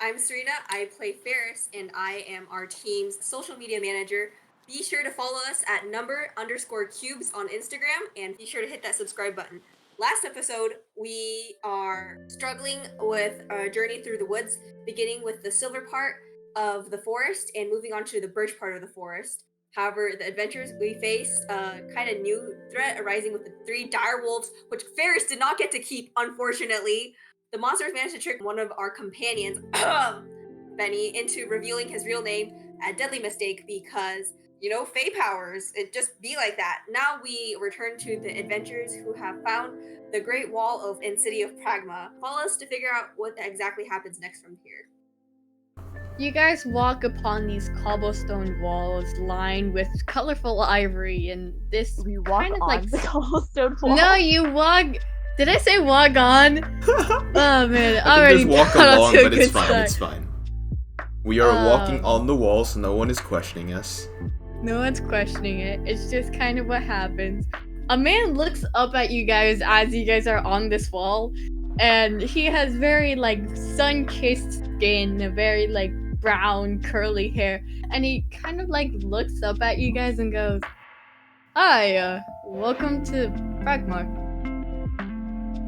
I'm Serena. I play Ferris, and I am our team's social media manager. Be sure to follow us at _cubes on Instagram, and be sure to hit that subscribe button. Last episode, we are struggling with a journey through the woods, beginning with the silver part of the forest and moving on to the birch part of the forest. However, the adventures we faced a kind of new threat arising with the 3 dire wolves, which Ferris did not get to keep, unfortunately. The monsters managed to trick one of our companions, Benny, into revealing his real name, a deadly mistake because, Fey powers, it just be like that. Now we return to the adventurers who have found the Great Wall of and City of Pragma. Follow us to figure out what exactly happens next from here. You guys walk upon these cobblestone walls lined with colorful ivory, and this We walk kind of on like the cobblestone wall. No, you walk. Did I say walk on? Oh man, I already think there's walk got off along, to a but it's good fine. start. It's fine. We are walking on the wall, so no one is questioning us. No one's questioning it. It's just kind of what happens. A man looks up at you guys as you guys are on this wall, and he has very sun-kissed skin, very brown curly hair, and he kind of looks up at you guys and goes, "Hi, welcome to Pragma."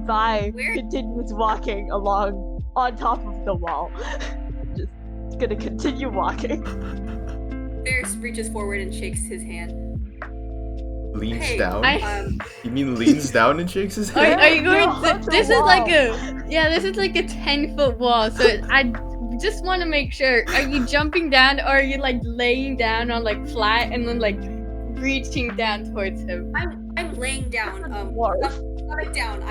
Vi continues walking along on top of the wall. Just gonna continue walking. Ferris reaches forward and shakes his hand. Leans down? I- You mean leans down and shakes his Are, hand? are you going? No, This the is like wall. this is like a 10-foot wall. So I just want to make sure: are you jumping down, or are you laying down on flat and then reaching down towards him? I'm laying down, stomach down.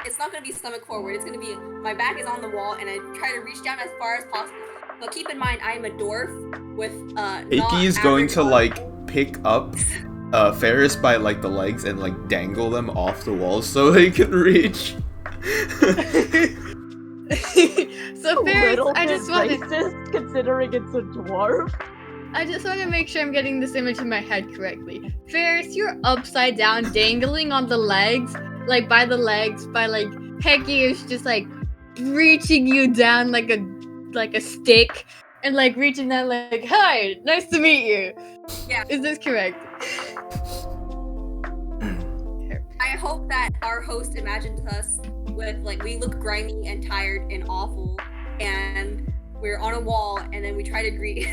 It's not gonna be stomach forward. It's gonna be, my back is on the wall, and I try to reach down as far as possible. But keep in mind, I am a dwarf with Heikki is going to pick up Ferris by the legs and dangle them off the wall so they can reach. So Ferris, I just want to racist considering it's a dwarf. make sure I'm getting this image in my head correctly. Ferris, you're upside down, dangling on the legs, by the legs, by Heikki is just reaching you down like a stick, and reaching down "Hi, nice to meet you." Yeah. Is this correct? I hope that our host imagined us with we look grimy and tired and awful, and we're on a wall, and then we try to greet.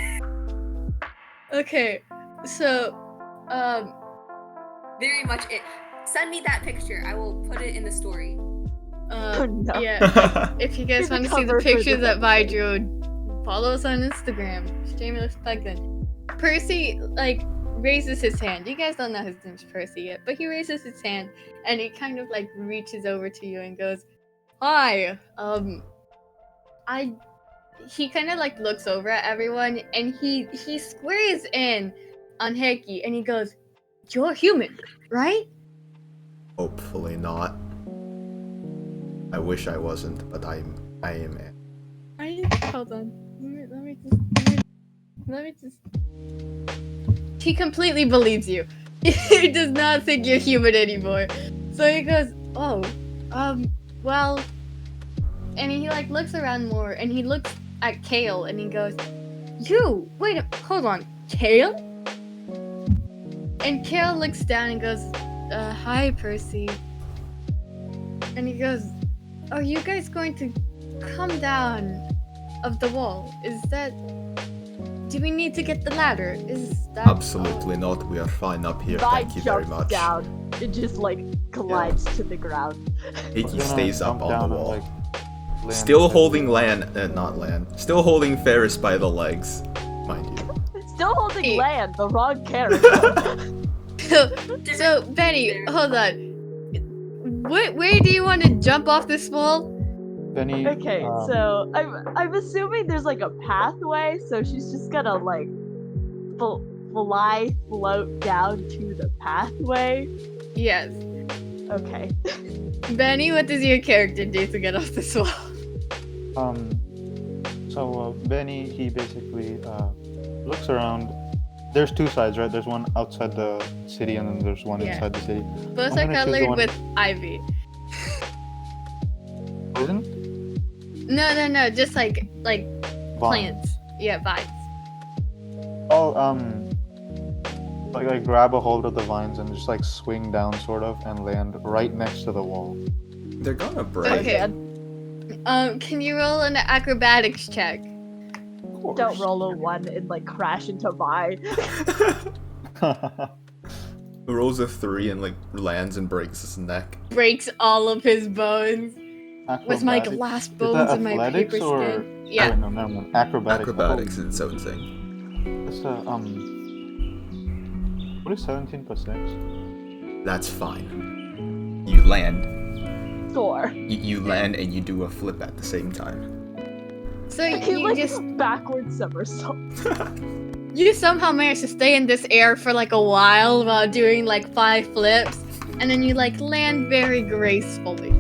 Okay, so Very much it. Send me that picture. I will put it in the story. Oh, no. Yeah. If you guys Be the want to see the cover for pictures this that Vi drew, follow us on Instagram. Shameless plug then. Percy raises his hand. You guys don't know his name's Percy yet, but he raises his hand and he kind of reaches over to you and goes, "Hi, he kind of looks over at everyone and he squares in on Heikki and he goes, "You're human, right?" Hopefully not. I wish I wasn't, but I am. Hold on. Let me just. He completely believes you. He does not think you're human anymore. So he goes, "Oh, well," and he looks around more and he looks at Kale and he goes, hold on, Kale?" And Kale looks down and goes, "Hi, Percy." And he goes, "Are you guys going to come down of the wall? Do we need to get the ladder? Is that Absolutely not. We are fine up here. Vi Thank you very jumps much. down. It just collides to the ground. Heikki stays up on the wall. land Still type holding thing. not land. Still holding Ferris by the legs, mind you. Still holding Hey. land, the wrong character. So Benny, hold on. Where do you want to jump off this wall? Benny. Okay, so I'm assuming there's a pathway, so she's just gonna float down to the pathway. Yes. Okay. Benny, what does your character do to get off this wall? So Benny, he basically looks around. There's 2 sides, right? There's one outside the city, and then there's one Yeah. inside the city. Both I'm are gonna choose the colored one- with ivy. Isn't? No, just plants. Yeah, vines. Oh, like I grab a hold of the vines and just like swing down sort of and land right next to the wall. They're gonna break. Okay. Can you roll an acrobatics check? Of course. Don't roll a 1 and like crash into Vi. Rolls a 3 and like lands and breaks his neck. Breaks all of his bones with my Acrobatics? glass Is that bones and my athletics paper or... skin. Yeah. Oh, wait, no, never mind. Acrobatics. Acrobatics Oh, is its own thing. it's what is 17 plus 6? That's fine. You land. Score. You land and you do a flip at the same time. So He you like just backward somersault. you somehow manage to stay in this air for like a while doing like 5 flips, and then you like land very gracefully.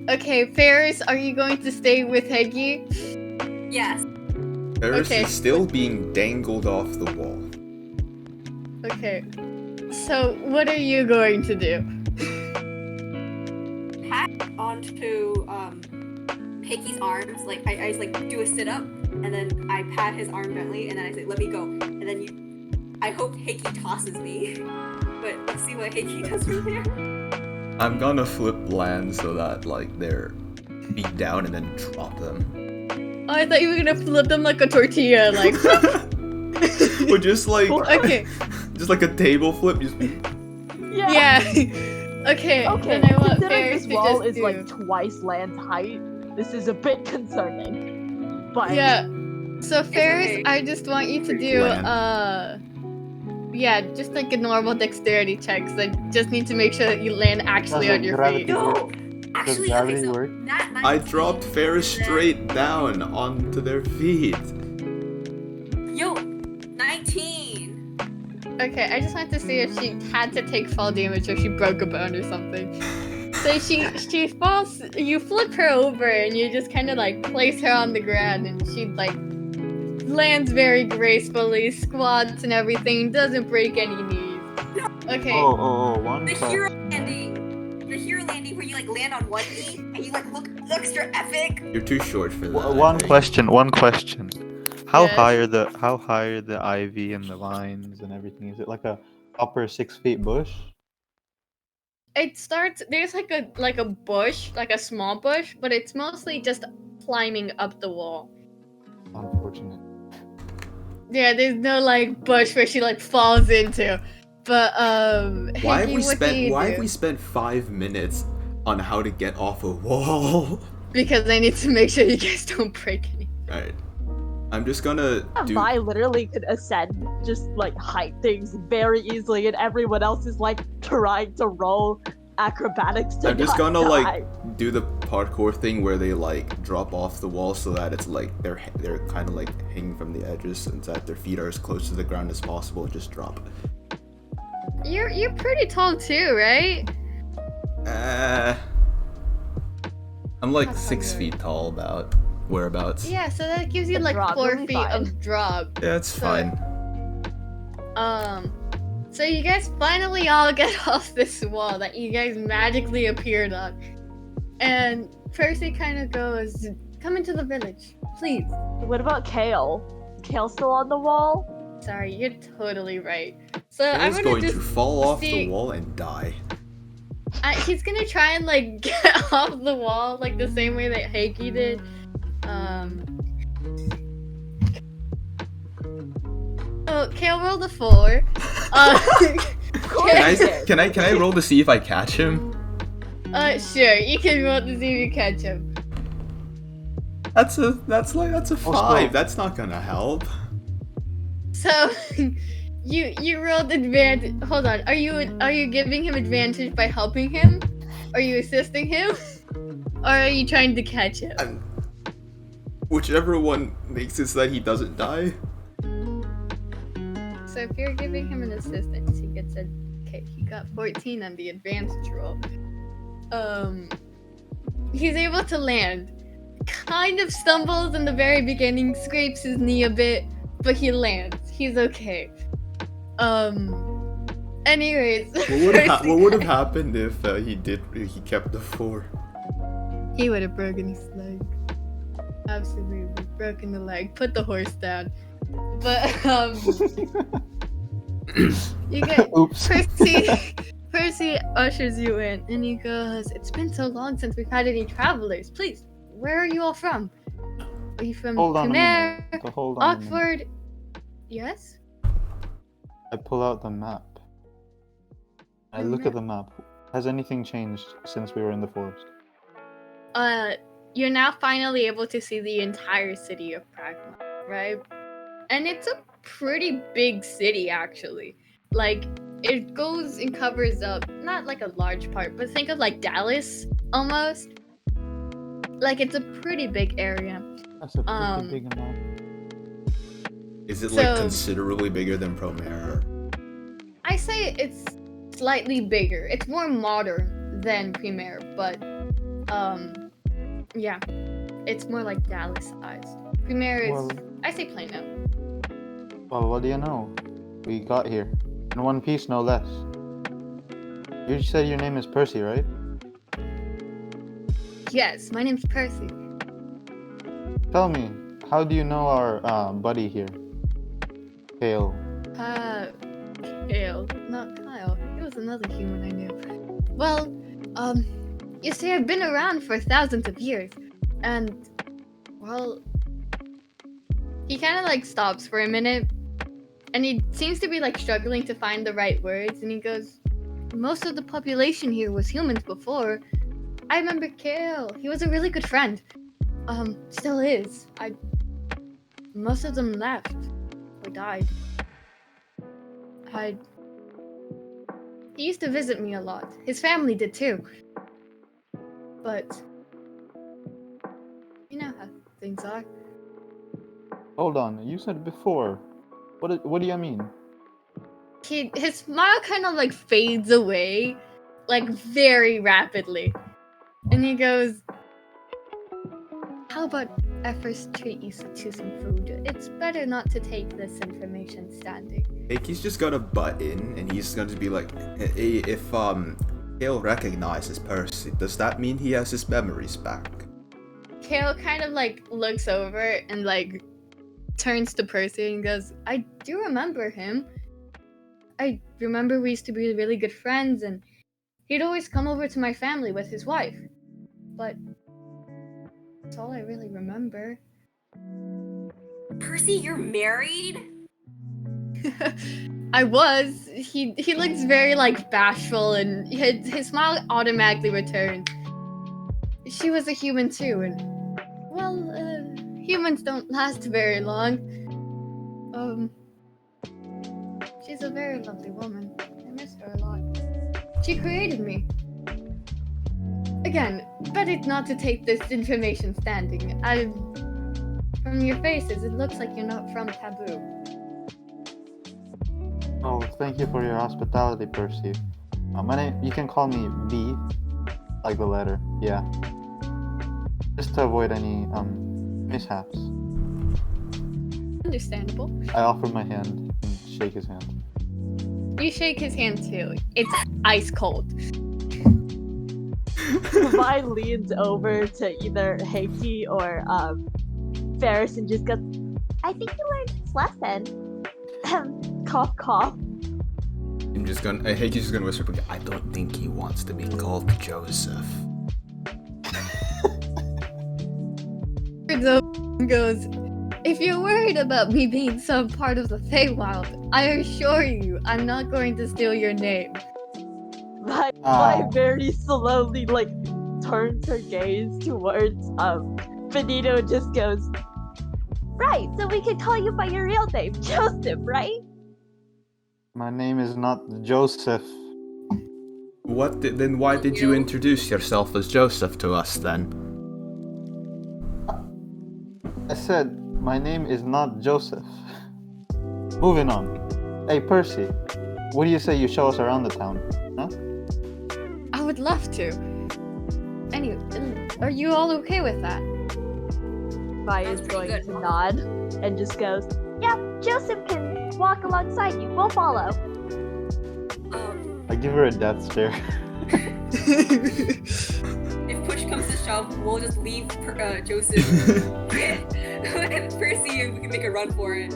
Okay, Ferris, are you going to stay with Heikki? Yes. Ferris Okay. is still being dangled off the wall. Okay. So what are you going to do? Pat onto Heikki's arms. Like I just like do a sit up, and then I pat his arm gently, and then I say, "Let me go." And then I hope Heikki tosses me, but let's see what Heikki does from there. I'm gonna flip land so that like they're beat down and then drop them. Oh, I thought you were gonna flip them like a tortilla, like. Or just like Okay. just like a table flip. Just Yeah. Okay. Okay, Then I want considering Ferris this to wall just is do. like twice Land's height, this is a bit concerning. But Yeah. So Ferris, okay. I just want you to do yeah, just like a normal dexterity check. So I just need to make sure that you land actually Does on it your gravity feet. No. Actually, okay, gravity so work? Nat 19, I dropped Ferris straight down onto their feet. Yo, 19. Okay, I just wanted to see if she had to take fall damage or she broke a bone or something. So she falls. You flip her over and you just kind of like place her on the ground, and she like lands very gracefully, squats and everything, doesn't break any knees. Okay. One The question. hero landing. The hero landing where you like land on one knee and you like look extra epic. You're too short for that. I One think. question. How Yes. high are the ivy and the vines and everything? Is it like a upper 6 feet bush? It starts. There's like a bush, like a small bush, but it's mostly just climbing up the wall. Unfortunate. Yeah, there's no like bush where she like falls into. But Why have Heikki, we what do you spent do? 5 minutes on how to get off a wall? Because I need to make sure you guys don't break any. Alright. I'm just gonna do Vi literally could ascend, just like height things very easily, and everyone else is like trying to roll acrobatics to I'm just not gonna die. like do the parkour thing where they like drop off the wall so that it's like they're kind of like hanging from the edges and that their feet are as close to the ground as possible and just drop. You're pretty tall too, right? I'm like That's 6 not feet tall whereabouts. Yeah, so that gives you The like drop 4 will be feet fine. of drop. Yeah, it's So- fine. So you guys finally all get off this wall that you guys magically appeared on. And Percy kind of goes, "Come into the village, please." What about Kale? Kale still on the wall? Sorry, you're totally right. So I'm Kale's gonna going just to fall off see- the wall and die. he's gonna try and like get off the wall like the same way that Heikki did. Oh, Kale rolled a 4. Can I roll to see if I catch him? Sure, you can roll to see if you catch him. That's a 5. That's not gonna help. So, you rolled advantage. Hold on, are you giving him advantage by helping him? Are you assisting him? Or are you trying to catch him? Whichever one makes it so that he doesn't die. So if you're giving him an assistance, he gets a. Okay, he got 14 on the advantage roll. He's able to land. Kind of stumbles in the very beginning, scrapes his knee a bit, but he lands. He's okay. Anyways. What would have happened if he kept the 4? He would have broken his leg. Absolutely. Broken the leg. Put the horse down. But, you get Oops. Percy ushers you in and he goes, "It's been so long since we've had any travelers. Please, where are you all from? Are you from Hold on a Khmer, minute. Hold on a minute. Oxford?" Yes? I pull out the map. I The look at the map. Has anything changed since we were in the forest? You're now finally able to see the entire city of Pragma, right? And it's a pretty big city, actually. Like, it goes and covers up, not like a large part, but think of like Dallas, almost. Like, it's a pretty big area. That's a pretty big amount. Is it like So- considerably bigger than Promare? I say it's slightly bigger. It's more modern than Premier, but, yeah. It's more like Dallas sized. Premier is, Well- I say Plano. Well, what do you know? We got here. In one piece, no less. You said your name is Percy, right? Yes, my name's Percy. Tell me, how do you know our buddy here? Kale. Kale, not Kyle. He was another human I knew. Well, you see, I've been around for thousands of years, and, well, he kind of like stops for a minute, and he seems to be like struggling to find the right words, and he goes, "Most of the population here was humans before. I remember Kale. He was a really good friend. Still is. Most of them left or died. He used to visit me a lot. His family did too. But you know how things are." Hold on, you said before. What do you mean? His smile kind of like fades away, like very rapidly. And he goes, "How about I first treat you to some food? It's better not to take this information standing." He's just gonna butt in and he's gonna be like, "Hey, if Kale recognizes Percy, does that mean he has his memories back?" Kale kind of like looks over and like turns to Percy and goes, "I do remember him. I remember we used to be really good friends, and he'd always come over to my family with his wife. But that's all I really remember." Percy, you're married? I was. He looks very like bashful, and his smile automatically returns. She was a human too, and well, humans don't last very long. She's a very lovely woman. I miss her a lot. She created me. Again, better not to take this information standing. From your faces, it looks like you're not from Taboo. Oh, thank you for your hospitality, Percy. My name, you can call me V, like the letter. Yeah. Just to avoid any mishaps. Understandable. I offer my hand and shake his hand. You shake his hand too. It's ice cold. Vi leans over to either Heikki or Ferris and just goes, "I think you learned his lesson." Cough, cough. I'm just gonna. He's just gonna whisper, "I don't think he wants to be called Joseph." Goes, "If you're worried about me being some part of the Feywild, I assure you, I'm not going to steal your name." Vi Ow. very slowly like turns her gaze towards Benito and just goes, "Right, so we can call you by your real name, Joseph, right?" My name is not Joseph. Then why did you introduce yourself as Joseph to us then? I said, my name is not Joseph. Moving on. Hey, Percy, what do you say you show us around the town? Huh? I would love to. Anyway, are you all okay with that? Vi Sounds is pretty going good. to nod and just goes, "Yeah, Joseph can walk alongside you. We'll follow." Um, I give her a death stare. if push comes to shove, we'll just leave Joseph with Percy and we can make a run for it.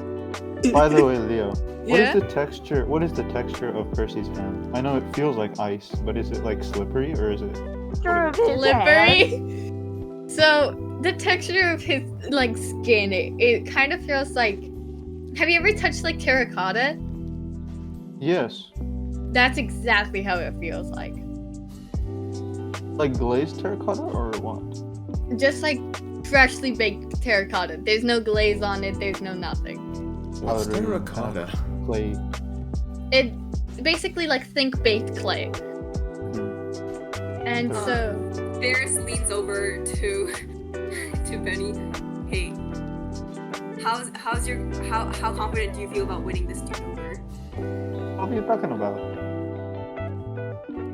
By the way, Leo, Yeah? what is the texture of Percy's hand? I know it feels like ice, but is it like slippery or is it Texture of his hand. Slippery. So the texture of his like skin, it kind of feels like. Have you ever touched like terracotta? Yes. That's exactly how it feels like. Like glazed terracotta or what? Just like freshly baked terracotta. There's no glaze on it. There's no nothing. What's Powdery, terracotta? Clay. It basically like think baked clay. And Oh. so Ferris leans over to Benny. Hey, how confident do you feel about winning this dude over? What are you talking about?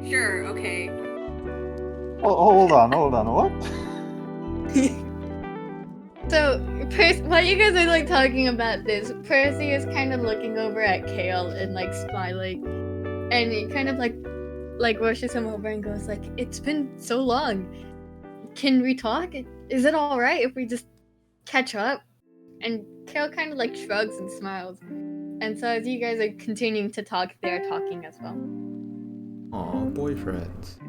Sure, okay. Oh, hold on, what? So, while you guys are like talking about this, Percy is kind of looking over at Kale and like smiling, and he kind of like rushes him over and goes like, "It's been so long. Can we talk? Is it all right if we just catch up?" And Kale kind of like shrugs and smiles. And so as you guys are continuing to talk, they're talking as well. Aw, boyfriends.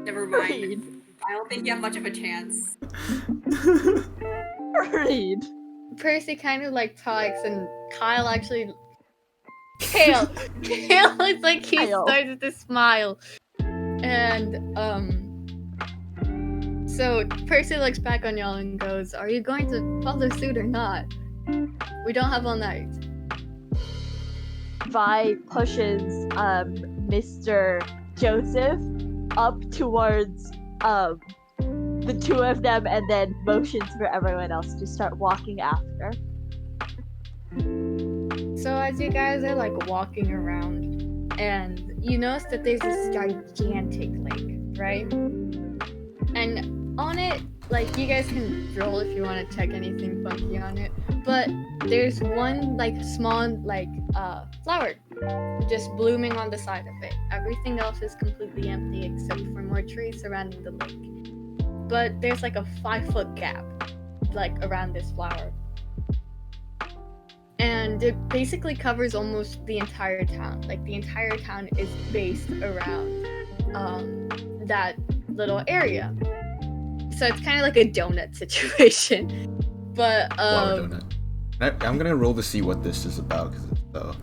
Never mind. I don't think you have much of a chance. Read. Percy kind of like talks, and Kyle actually. Kale is like he Kyle. starts to smile, and so Percy looks back on y'all and goes, "Are you going to follow suit or not? We don't have all night." Vi pushes Mr. Joseph up towards the two of them and then motions for everyone else to start walking after. So as you guys are like walking around, and you notice that there's this gigantic lake, right? And on it, like you guys can roll if you want to check anything funky on it, but there's one like small like flower just blooming on the side of it. Everything else is completely empty except for more trees surrounding the lake. But there's like a 5-foot gap like around this flower. And it basically covers almost the entire town. Like the entire town is based around that little area. So it's kind of like a donut situation. But Flower donut. I'm gonna roll to see what this is about, because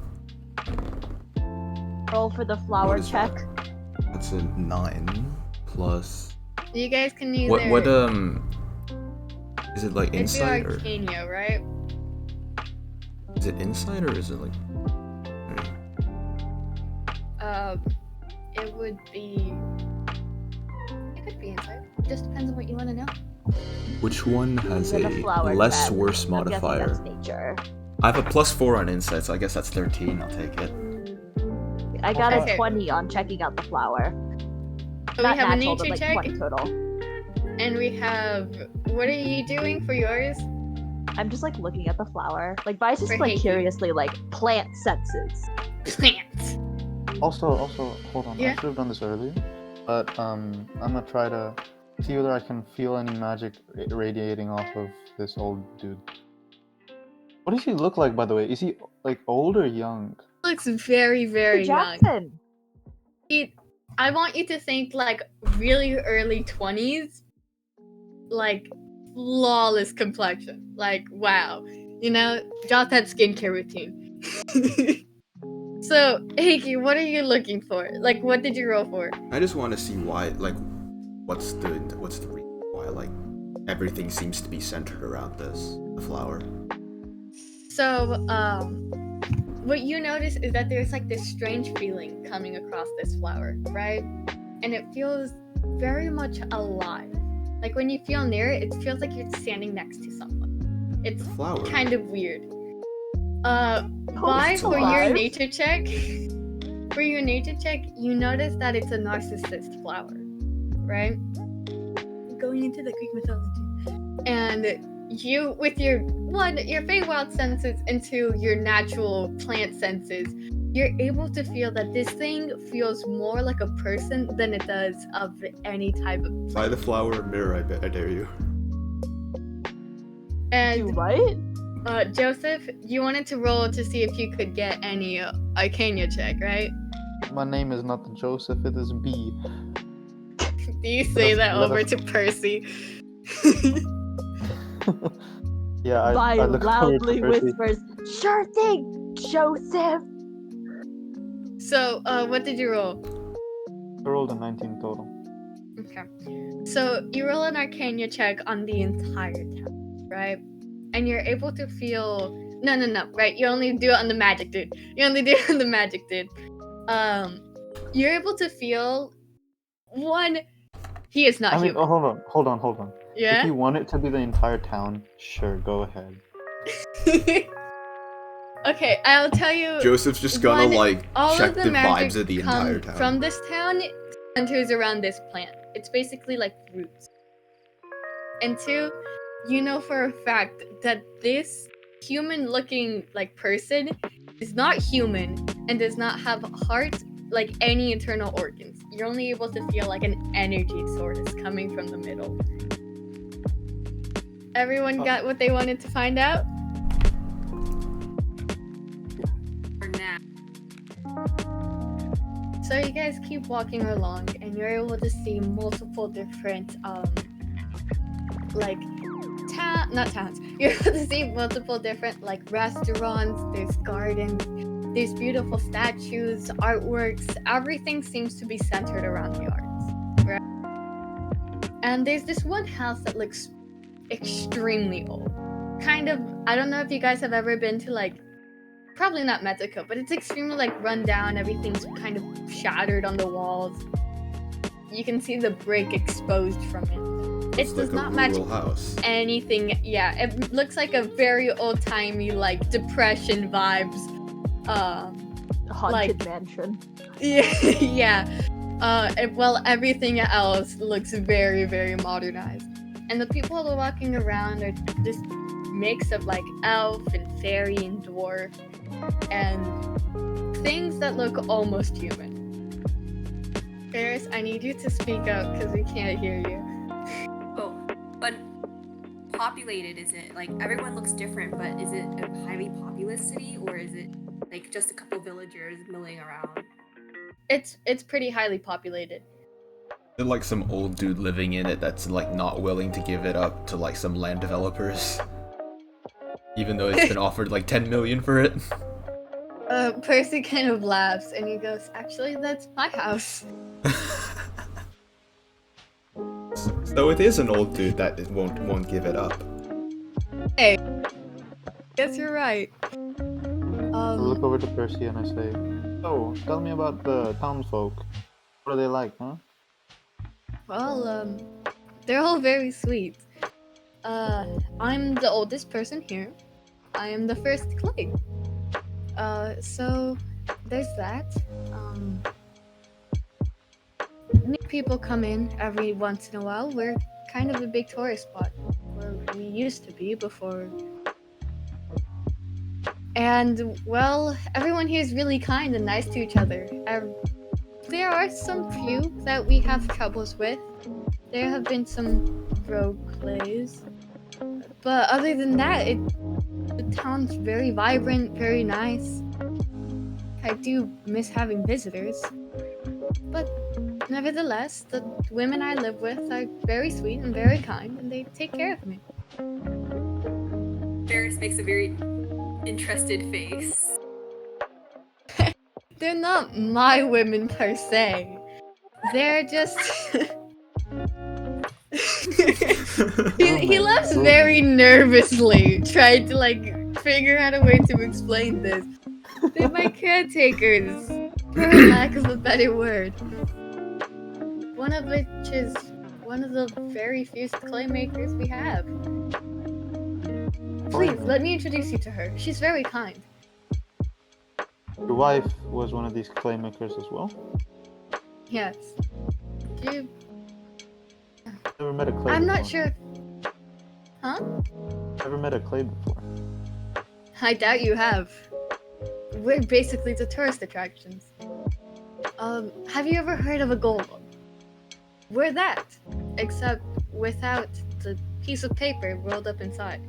Roll for the flower what is check. that's a 9 plus. you guys can either What is it like it's insight or Arcania, right? is it insight or is it like? It would be. It could be insight. It just depends on what you want to know. Which one has With a a flower less check. worse I'm guessing modifier? that's nature. I have a +4 on insight, so I guess that's 13. I'll take it. I got Okay. a 20 on checking out the flower. So Not we have a natural, nature but like check, 20 total. and we have. What are you doing for yours? I'm just like looking at the flower. Like Vi's just For like Heikki. curiously like plant senses. Plants. Also, hold on. Yeah? I should have done this earlier, but I'm gonna try to see whether I can feel any magic radiating off of this old dude. What does he look like, by the way? Is he like old or young? Looks very, very young. Jackson. I want you to think like really early 20s, like flawless complexion. Like wow, drop that skincare routine. So, Heikki, what are you looking for? Like, what did you roll for? I just want to see why, like, what's the reason why, like, everything seems to be centered around the flower. So, what you notice is that there's like this strange feeling coming across this flower, right? And it feels very much alive. Like when you feel near it, it feels like you're standing next to someone. It's The flower. kind of weird. Vi, it's for your alive. nature check, you notice that it's a narcissist flower, right? Going into the Greek mythology. And you, with your Feywild senses into your natural plant senses, you're able to feel that this thing feels more like a person than it does of any type of By the flower mirror, I dare you. Do And what? Joseph, you wanted to roll to see if you could get any Arcania check, right? My name is not Joseph, it is B. Do you say that let over us- to Percy? Yeah, Vi I look loudly forward to Percy. whispers, "Sure thing, Joseph." So, what did you roll? I rolled a 19 total. Okay. So you roll an Arcania check on the entire town, right? And you're able to feel. No, right? You only do it on the magic dude. You only do it on the magic dude. You're able to feel one. He is not I mean, human. hold on. If Yeah. you want it to be the entire town, sure, go ahead. Okay, I'll tell you. Joseph's just gonna One, like all check of the the magic vibes of the come entire town. from this town centers around this plant. It's basically like roots. And two, you know for a fact that this human-looking like person is not human and does not have a heart like any internal organs. You're only able to feel like an energy source coming from the middle. Everyone got what they wanted to find out? For now. So you guys keep walking along and you're able to see multiple different like not towns. You're able to see multiple different like restaurants, there's gardens, there's beautiful statues, artworks, everything seems to be centered around the arts. Right? And there's this one house that looks extremely old. Kind of, I don't know if you guys have ever been to like, probably not Mexico, but it's extremely like run down, everything's kind of shattered on the walls. You can see the brick exposed from it. It It's does like a not match rural house. anything. Yeah, it looks like a very old-timey like depression vibes. Haunted Like- mansion. Yeah. Well, everything else looks very, very modernized. And the people that are walking around are this mix of like elf and fairy and dwarf and things that look almost human. Ferris, I need you to speak up because we can't hear you. Oh, but populated is it? Like everyone looks different, but is it a highly populous city or is it like just a couple villagers milling around? It's pretty highly populated. There's like some old dude living in it that's like not willing to give it up to like some land developers. Even though it's been offered like 10 million for it. Percy kind of laughs and he goes, "Actually, that's my house." So it is an old dude that won't give it up. Hey, guess you're right. I look over to Percy and I say, "So, tell me about the townfolk. What are they like, huh?" Well, they're all very sweet. I'm the oldest person here. I am the first clay. So there's that. New people come in every once in a while. We're kind of a big tourist spot. Where we used to be before. And, well, everyone here is really kind and nice to each other. There are some few that we have troubles with. There have been some rogue plays. But other than that, the town's very vibrant, very nice. I do miss having visitors. But nevertheless, the women I live with are very sweet and very kind, and they take care of me. Ferris makes a very interested face. They're not my women per se. They're just... he laughs very nervously, trying to like figure out a way to explain this. They're my caretakers, for lack of a better word. One of which is one of the very few clay makers we have. Please, let me introduce you to her. She's very kind. Your wife was one of these clay makers as well? Yes. You... Never met a clay I'm before. not sure. Huh? Never met a clay before. I doubt you have. we're basically the tourist attractions. Have you ever heard of a golem? We're that, except without the piece of paper rolled up inside.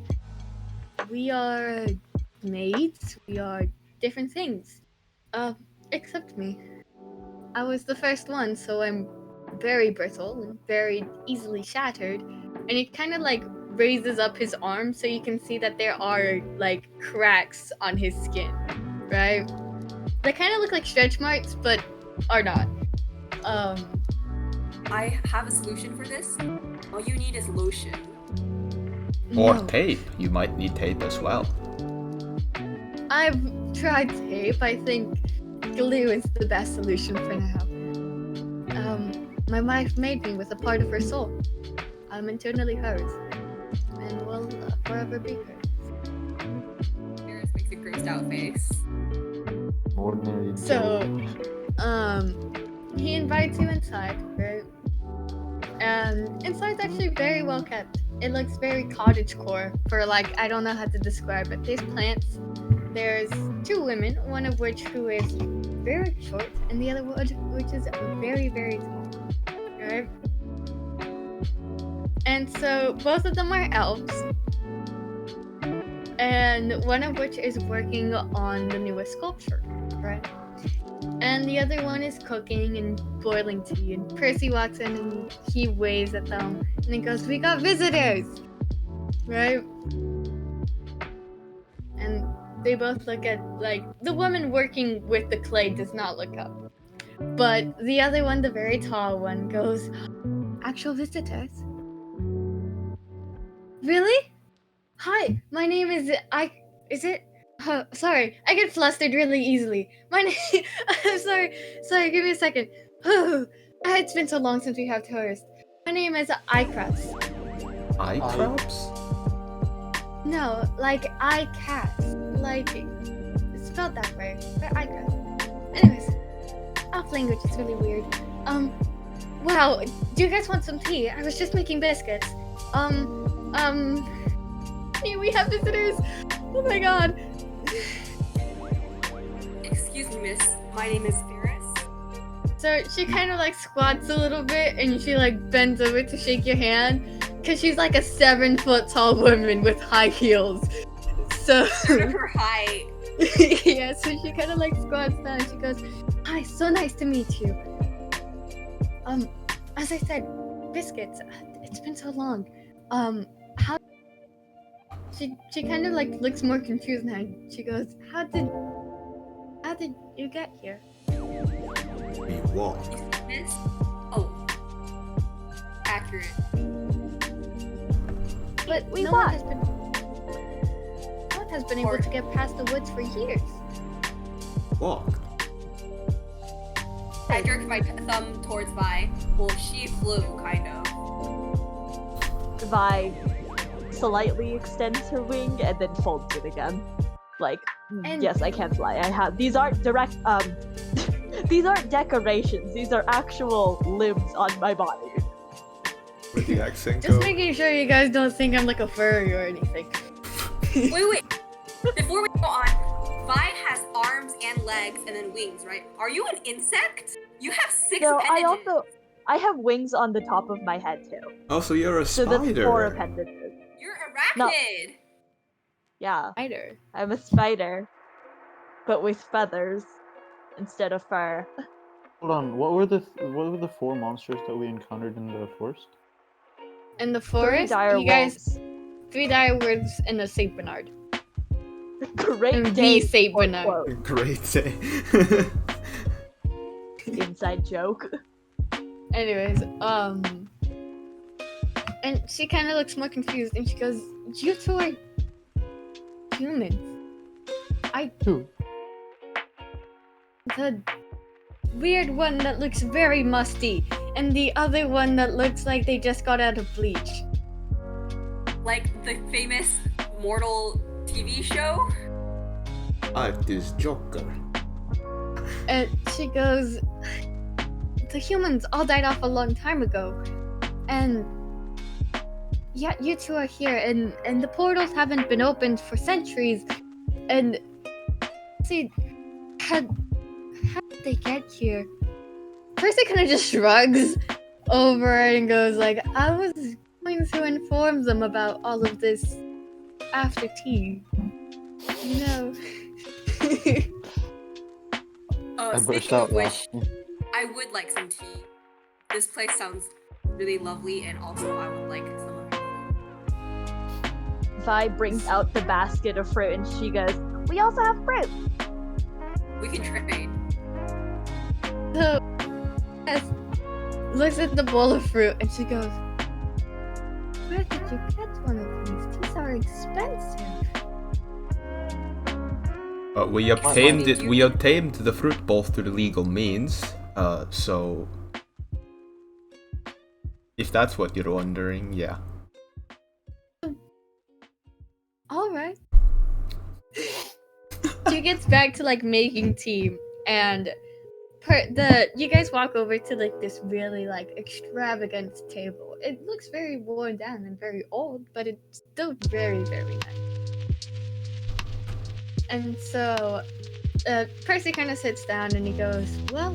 We are maids, we are different things. Except me. I was the first one, so I'm very brittle and very easily shattered. And he kind of like raises up his arm so you can see that there are like cracks on his skin, right? They kind of look like stretch marks, but are not. I have a solution for this. All you need is lotion. Or No. tape. You might need tape as well. I've tried tape. I think glue is the best solution for now. My wife made me with a part of her soul. I'm internally hers, and will forever be hers. Paris makes a grossed out face. Ordinary. So, he invites you inside, right? And inside's actually very well kept. It looks very cottagecore for like, I don't know how to describe it. There's plants. There's two women, one of which who is very short, and the other one which is very, very tall. Right? And so both of them are elves. And one of which is working on the newest sculpture, right? And the other one is cooking and boiling tea. And Percy walks in and he waves at them. And he goes, "We got visitors!" Right? And they both look at, like, the woman working with the clay does not look up. But the other one, the very tall one, goes, "Actual visitors? Really? Hi, my name is Is it? Sorry, I get flustered really easily. My name. I'm sorry. Give me a second. It's been so long since we have tourists. My name is Icrus. Eye crabs? No, like iCast, like it's spelled that way, but Icrus. Anyways, elf language is really weird. Wow. Do you guys want some tea? I was just making biscuits. Hey, we have visitors. Oh my god. Excuse me, miss. My name is Ferris. So she kind of like squats a little bit and she like bends over to shake your hand because she's like a 7-foot tall woman with high heels. So Sort of her height. yeah, so she kind of like squats down and she goes, "Hi, so nice to meet you. As I said, biscuits. It's been so long. How?" She kind of like looks more confused now. She goes, How did you get here?" We walk. You see this? Oh. Accurate. But We no walked. one has been able to get past the woods for years. Walk. I jerked my thumb towards Vi. Well, she flew, kind of. Vi slightly extends her wing and then folds it again. Like, And- yes, I can fly. I have. These aren't direct. These aren't decorations. These are actual limbs on my body. Where'd the accent Just go? making sure you guys don't think I'm like a furry or anything. Wait. Before we go on, Vi has arms and legs and then wings, right? Are you an insect? You have 6 No, appendages. I have wings on the top of my head too. Oh, so you're a So spider. that's 4 appendages. You're No. arachnid. Yeah, Spider. I'm a spider, but with feathers instead of fur. Hold on. What were the 4 monsters that we encountered in the forest? In the 3 forest, dire you guys, wolves. 3 dire words and a Saint Bernard. Great And day. the Saint quote, Bernard. quote. Great day. Inside joke. Anyways, and she kind of looks more confused, and she goes, "You two are humans. Who? The weird one that looks very musty, and the other one that looks like they just got out of bleach." Like the famous Mortal TV show. Art is Joker. And she goes, "The humans all died off a long time ago, and yeah, you two are here, and the portals haven't been opened for centuries, and see, how did they get here? Percy kind of just shrugs over it and goes like, I was going to inform them about all of this after tea. You know. I burst Speaking of out which, laughing. I would like some tea. This place sounds really lovely, and also I would like some of your food. Vi brings out the basket of fruit and she goes, "We also have fruit." We can trade. So, yes, looks at the bowl of fruit and she goes, where did you get one of these? These are expensive. We obtained it. We obtained the fruit bowl through legal means. So if that's what you're wondering, yeah. Alright. She gets back to like making tea, and you guys walk over to like this really like extravagant table. It looks very worn down and very old, but it's still very, very nice. And so Percy kind of sits down and he goes, well,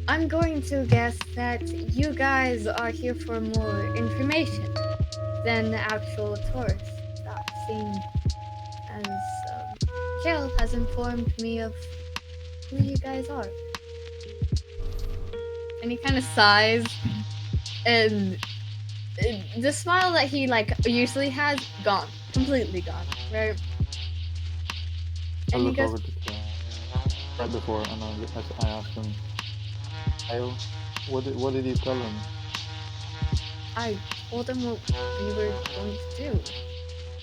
I'm going to guess that you guys are here for more information than the actual tourists. That seems as Jill has informed me of who you guys are. And he kind of sighs, and the smile that he like usually has gone, completely gone, right? I And he look goes, over to right before, and I asked him, Kyle, what did you tell him? I told him what we were going to do.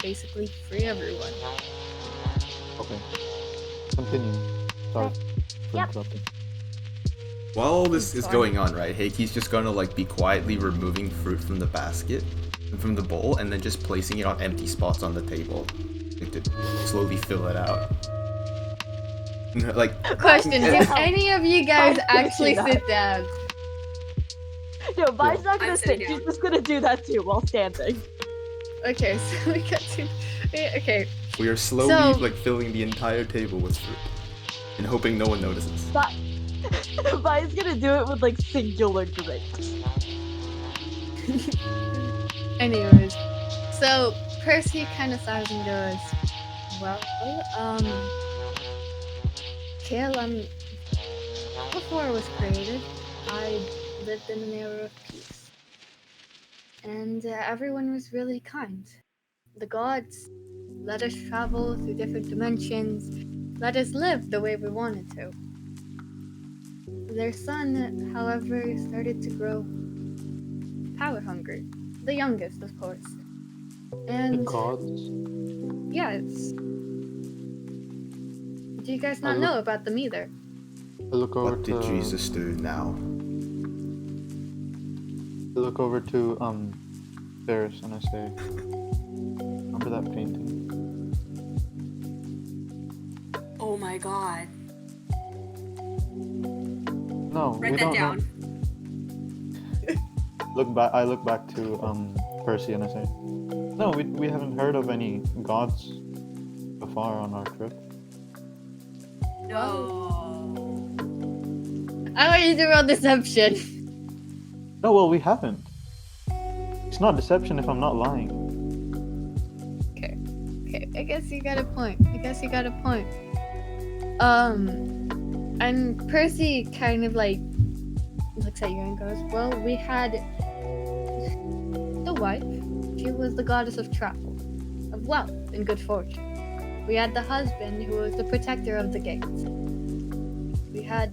Basically, free everyone. Okay. Continue. Sorry for Yep. interrupting. While all this is Sorry. going on, right, Heikki's just gonna like be quietly removing fruit from the basket, from the bowl, and then just placing it on empty spots on the table, like to slowly fill it out. Like, Question: Did Yeah. any of you guys Why would actually you not? sit down? No, Vi's not gonna I'm sit. sitting She's down. just gonna do that too while standing. Okay, so we got to. Okay, we are slowly So- like filling the entire table with fruit, and hoping no one notices. Vi's gonna do it with like singular grapes. anyways, so Percy kind of sighs and goes, well, Kale, before I was created, I lived in an era of peace. And everyone was really kind. The gods let us travel through different dimensions, let us live the way we wanted to. Their son, however, started to grow power hungry. The youngest, of course. The And gods? yes. Do you guys not I know about them either? I look over What to did Jesus do now? I look over to Ferris and I say, remember that painting? Oh my god. No, Write we that don't down. know. I look back to Percy and I say, no, we haven't heard of any gods so far on our trip. No. I want you to roll deception. No, well, we haven't. It's not deception if I'm not lying. Okay, I guess you got a point. And Percy kind of like looks at you and goes, well, we had the wife. She was the goddess of travel, of wealth and good fortune. We had the husband, who was the protector of the gates. We had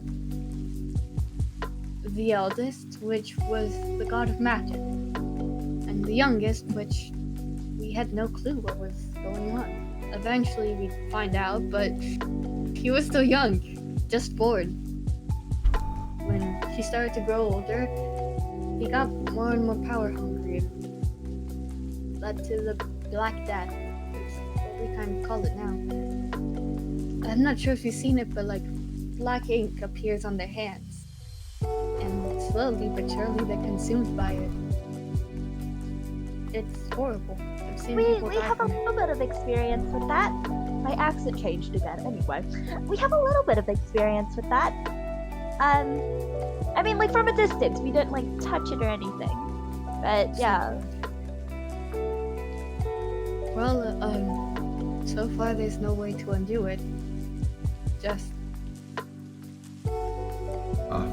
the eldest, which was the god of magic. And the youngest, which we had no clue what was going on. Eventually we'd find out, but he was still young, just born. When he started to grow older, he got more and more power hungry and led to the Black Death, is what we kind of call it now. I'm not sure if you've seen it, but like black ink appears on their hands. And slowly but surely they're consumed by it. It's horrible. I've seen We people die have a from it. little bit of experience with that. My accent changed again. Anyway, we have a little bit of experience with that. I mean, like from a distance, we didn't like touch it or anything. But yeah, Well, so far there's no way to undo it. Just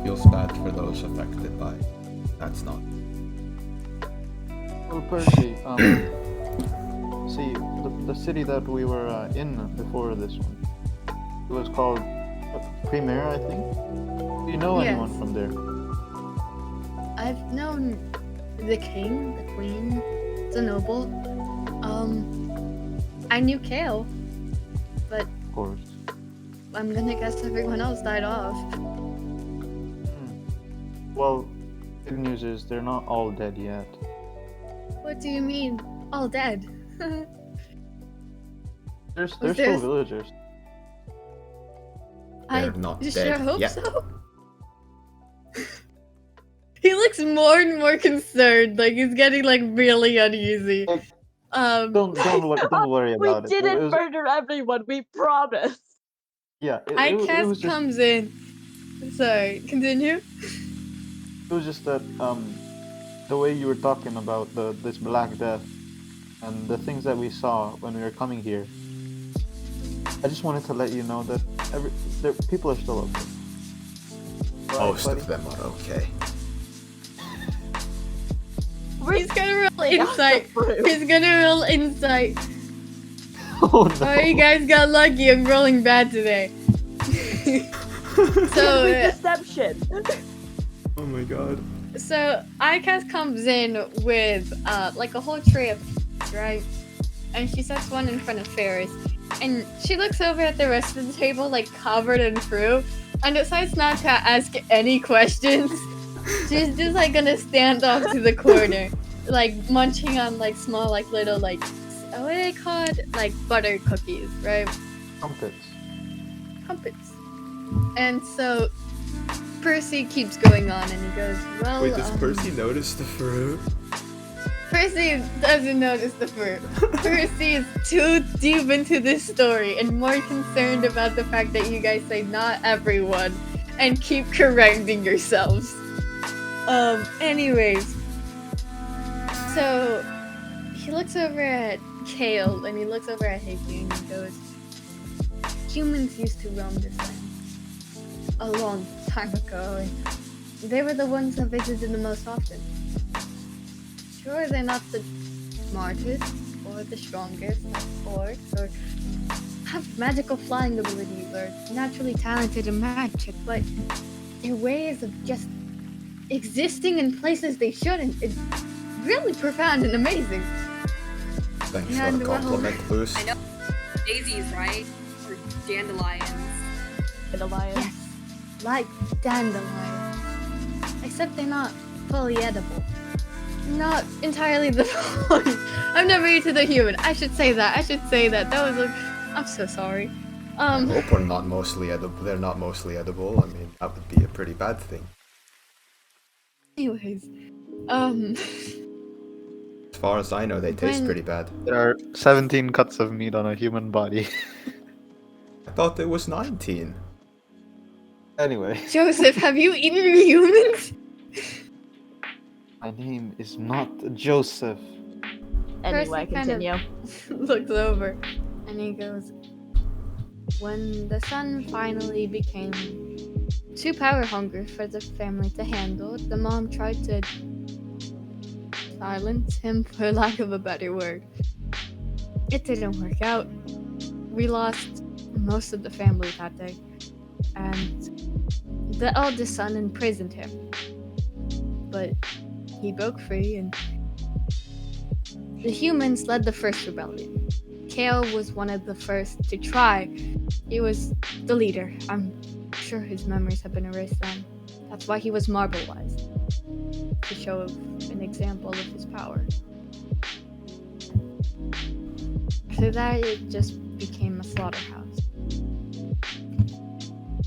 Feels bad for those affected by it. That's not. Well, Percy, see, the city that we were in before this one, it was called Premier, I think. Do you know anyone Yes. from there? I've known the king, the queen, the noble. I knew Kale, but Of course. I'm gonna guess everyone else died off. Well, good news is they're not all dead yet. What do you mean? All dead? They're There's- still villagers. I They're not sure dead hope yet. so. He looks more and more concerned, like he's getting like really uneasy. Don't worry we about it. didn't It was, murder everyone. We promise. yeah, it Icast was just comes in. Sorry, continue. it was just that the way you were talking about this Black Death and the things that we saw when we were coming here. I just wanted to let you know that people are still okay. Most buddy? of them are okay. He's gonna roll Not insight. the fruit. He's gonna roll insight. Oh no! Oh, you guys got lucky. I'm rolling bad today. So, Deception. Oh my god. so Icast comes in with like a whole tray of cakes, right? And she sets one in front of Ferris. And she looks over at the rest of the table, like covered in fruit, and decides not to ask any questions. She's just like gonna stand off to the corner, like munching on like small, like little, like what are they called? Like butter cookies, right? Trumpets. Crumpets. And so Percy keeps going on, and he goes, "Well, Wait, does Percy notice the fruit? Percy doesn't notice the fruit. Percy is too deep into this story and more concerned about the fact that you guys say not everyone and keep correcting yourselves. Anyways. So he looks over at Kale and he looks over at Heikki and he goes, humans used to roam this land a long time ago, and they were the ones that visited the most often. Sure, they're not the smartest or the strongest, like orcs, or have magical flying abilities, or naturally talented in magic, but their ways of just existing in places they shouldn't is really profound and amazing. Thanks Yeah, for the well- compliment, Boost. I know daisies, right? Or dandelions. An alliance. Yes, like dandelions. Except they're not fully edible. Not entirely the point. I'm never eaten a human. I should say that. That was like, I'm so sorry. I hope we're not mostly edible. They're not mostly edible. I mean, that would be a pretty bad thing. Anyways, As far as I know, they taste When- pretty bad. There are 17 cuts of meat on a human body. I thought there was 19. Anyway, Joseph, have you eaten humans? my name is not Joseph. Anyway, Percy kind of- continue. Looks over and he goes, when the son finally became too power hungry for the family to handle, the mom tried to silence him, for lack of a better word. It didn't work out. We lost most of the family that day, and the eldest son imprisoned him. But he broke free, and the humans led the first rebellion. Kale was one of the first to try. He was the leader. I'm sure his memories have been erased then. That's why he was marbleized, to show an example of his power. After that, it just became a slaughterhouse.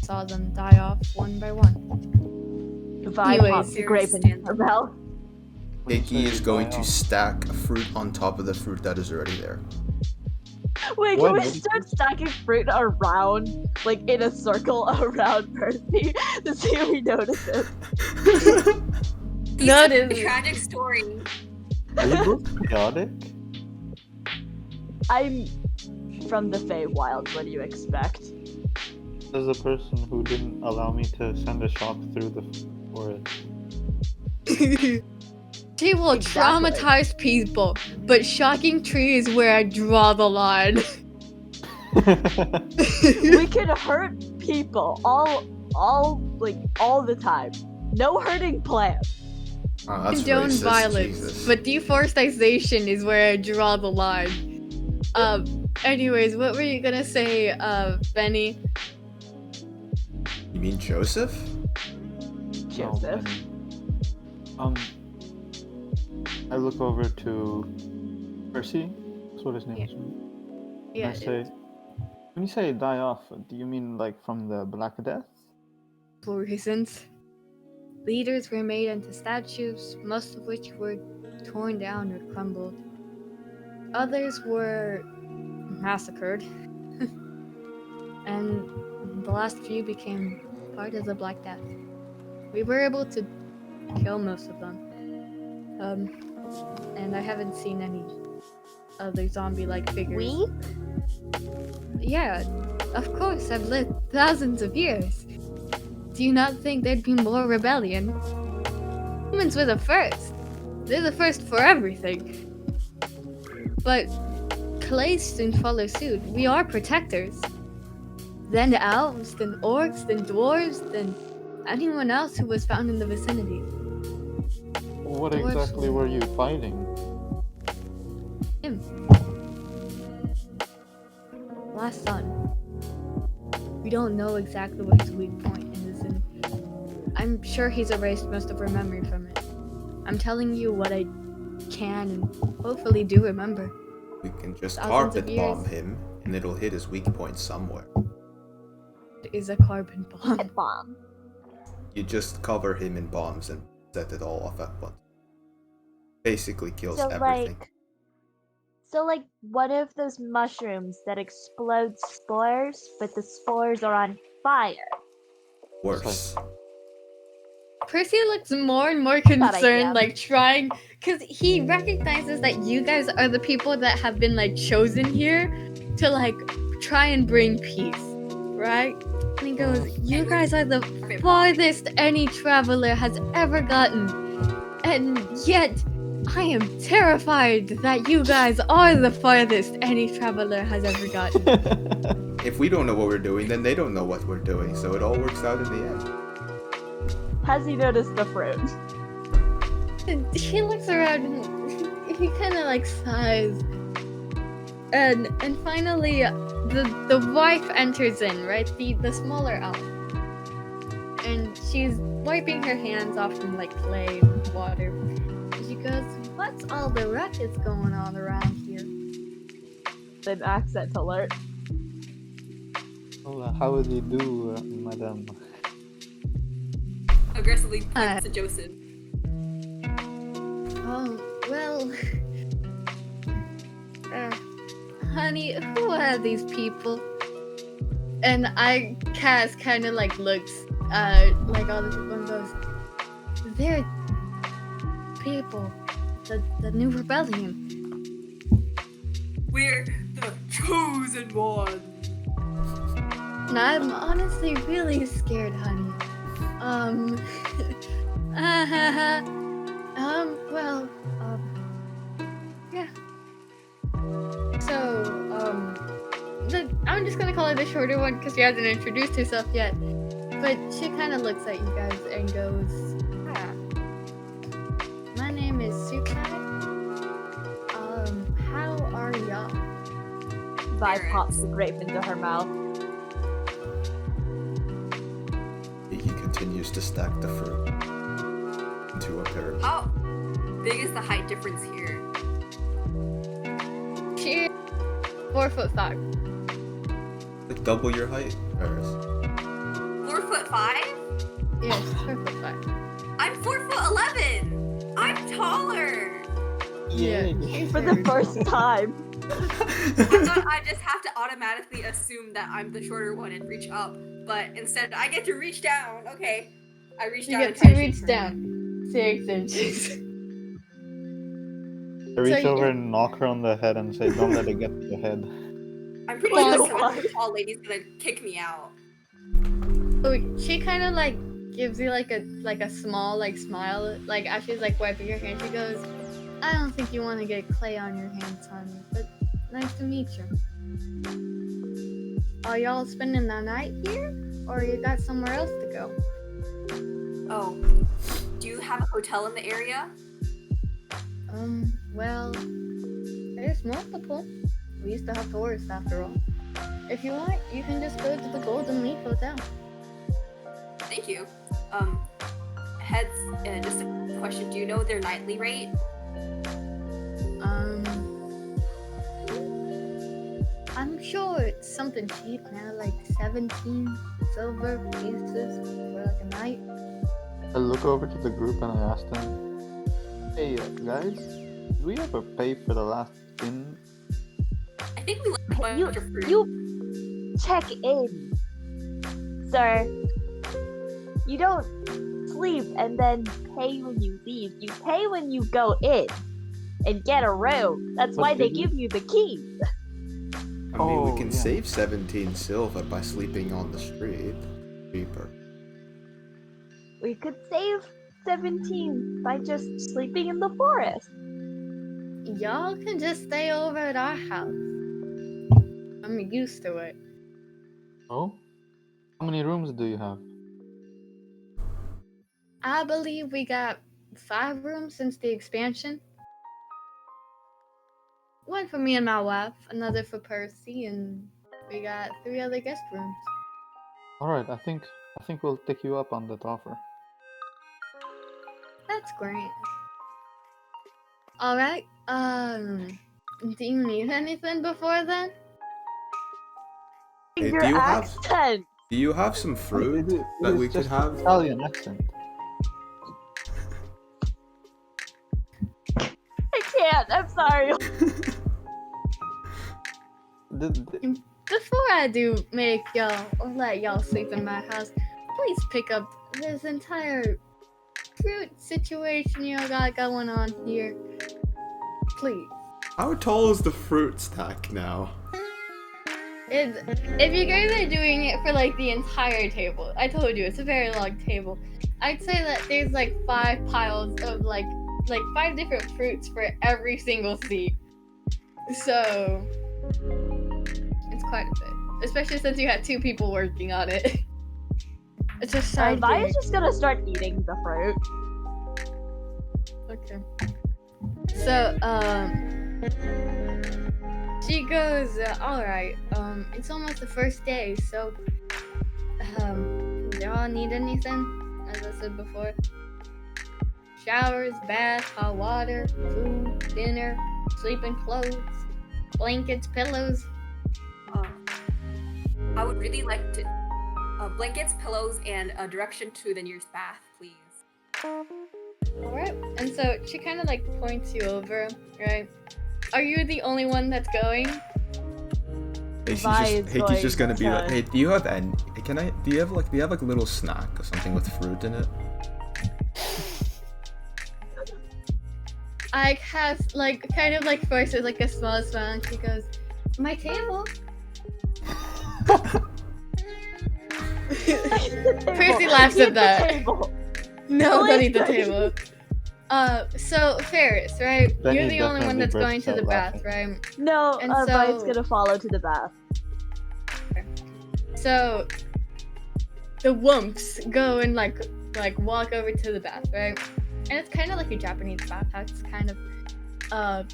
Saw them die off one by one. Vi Anyways, pops a serious grape in stand. her mouth. Heikki is going to stack a fruit on top of the fruit that is already there. Wait, What? can we What is start stacking fruit around, like in a circle around Percy to see if he notices? He's Notice. a tragic story. Are you both chaotic? I'm from the Feywild. What do you expect? As a person who didn't allow me to send a shop through the forest. She will Exactly. traumatize people, but shocking trees is where I draw the line. We can hurt people all the time. No hurting plants. Oh, that's Condone racist. violence, Jesus. but deforestation is where I draw the line. Anyways, what were you gonna say, Benny? You mean Joseph? Joseph. I look over to Percy. That's what his name Yeah. is. Right? Yeah, I say, when you say die off, do you mean like from the Black Death? for reasons. Leaders were made into statues, most of which were torn down or crumbled. Others were massacred. And the last few became part of the Black Death. We were able to kill most of them. And I haven't seen any other zombie-like figures. We? Yeah, of course, I've lived thousands of years. Do you not think there'd be more rebellion? Humans were the first. They're the first for everything. But clays soon follow suit. We are protectors. Then elves, then orcs, then dwarves, then anyone else who was found in the vicinity. What exactly were you fighting? Him. Last son. We don't know exactly what his weak point is, and I'm sure he's erased most of our memory from it. I'm telling you what I can and hopefully do remember. We can just Thousands of carpet bomb years. him, and it'll hit his weak point somewhere. It is a carbon bomb. A bomb. You just cover him in bombs and set it all off at once. Basically kills So everything. like one of those mushrooms that explode spores, but the spores are on fire. Worse. Percy looks more and more idea. concerned, like trying, because he recognizes that you guys are the people that have been like chosen here to like try and bring peace, right? And he goes, "You guys are the farthest any traveler has ever gotten, and yet I am terrified that you guys are the farthest any traveler has ever gotten." If we don't know what we're doing, then they don't know what we're doing, so it all works out in the end. Has he noticed the fruit? And he looks around and he kind of like sighs. And finally, the wife enters in, right? The smaller elf. And she's wiping her hands off from like clay and water. And she goes, "What's all the ruckus going on around here?" An accent alert. Well, how would you do, madam? Aggressively points to Joseph. Oh, well. Honey, who are these people? And Cass kind of like looks, like all the people and goes, "They're people. The new rebellion." We're the chosen one. And I'm honestly really scared, honey. Yeah. So, I'm just gonna call it the shorter one because she hasn't introduced herself yet. But she kind of looks at you guys and goes, "My name is Sukai. How are y'all?" Vi pops the grape into her mouth. He continues to stack the fruit into a pyramid. How big is the height difference here? She 4'5". Like double your height, Paris. 4'5"? Yes, 4'5". I'm 4'11". I'm taller. Yeah, Yay. she's For the very first tall. time. I thought I just have to automatically assume that I'm the shorter one and reach up, but instead I get to reach down. Okay, I reach You down get and try to to reach shake her. down 6 inches. I reach So over you- and knock her on the head and say, "Don't let it get to the head." I'm pretty Wait, sure Bonk. some what? tall lady's gonna kick me out. Oh, she kind of like gives you like a small like smile, like as she's like wiping your hand. She goes, "I don't think you want to get clay on your hands, honey, but nice to meet you. Are y'all spending the night here, or you got somewhere else to go?" Oh, do you have a hotel in the area? Well, there's multiple. We used to have tourists after all. If you want, you can just go to the Golden Leaf Hotel. Thank you. Heads, just a question. Do you know their nightly rate? I'm sure it's something cheap, kind of like 17 silver pieces for like a night. I look over to the group and I ask them, "Hey guys, did we ever pay for the last inn?" I think we left a bunch of fruit. You check in, sir. You don't sleep and then pay when you leave. You pay when you go in and get a room. That's But why they didn't- give you the key. I mean, we Oh, can yeah. save 17 silver by sleeping on the street. Cheaper. We could save 17 by just sleeping in the forest. Y'all can just stay over at our house. I'm used to it. Oh? How many rooms do you have? I believe we got 5 rooms since the expansion. One for me and my wife, another for Percy, and we got 3 other guest rooms. Alright, I think we'll take you up on that offer. That's great. Alright, do you need anything before then? Hey, Your do you have accent. do you have some fruit It that is we could just have? Italian accent. I can't. I'm sorry. Before I do make y'all or let y'all sleep in my house, please pick up this entire fruit situation y'all got going on here. Please. How tall is the fruit stack now? If you guys are doing it for like the entire table, I told you it's a very long table. I'd say that there's like 5 piles of like 5 different fruits for every single seat. So it's quite a bit, especially since you had 2 people working on it. It's just side Maya's gimmick. just gonna start eating the fruit. Okay. So she goes, alright, it's almost the first day, so, do y'all need anything? As I said before. Showers, bath, hot water, food, dinner, sleeping clothes, blankets, pillows. I would really like to blankets, pillows, and a direction to the nearest bath, please. Alright, and so she kind of like points you over, right? Are you the only one that's going? Vi is Heikki's just going gonna be like, to- hey, do you have do you have like a little snack or something with fruit in it? I cast like kind of like forces like a small smile, and she goes, "My table." Percy laughs Eat at that. The table. No, don't eat the Please. table. So Ferris, right? Then You're he the only one definitely that's going bursts to the out bath, laughing. right? No, And Vi's so- gonna follow to the bath. So the wumps go and like walk over to the bath, right? And it's kind of like a Japanese bathhouse. It's kind of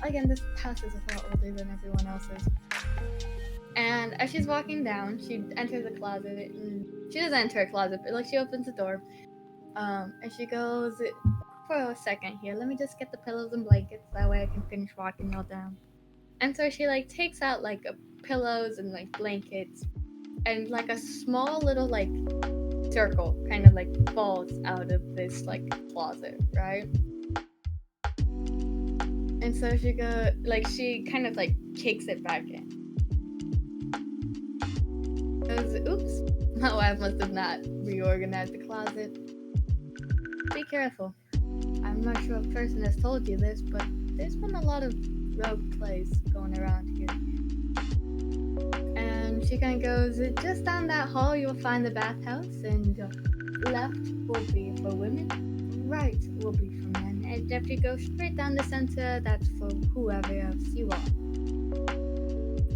again, this house is a lot older than everyone else's. And as she's walking down, she enters a closet, and she doesn't enter a closet, but like she opens the door, and she goes, "For a second here, let me just get the pillows and blankets. That way I can finish walking y'all down." And so she like takes out like pillows and like blankets, and like a small little like circle kind of like falls out of this like closet, right? And so she she kind of like kicks it back in. Goes, oops, my wife must have not reorganized the closet. Be careful. I'm not sure if a person has told you this, but there's been a lot of rogue plays going around here. And she kind of goes, just down that hall you'll find the bathhouse, and left will be for women, right will be for men. And if you go straight down the center, that's for whoever else you are.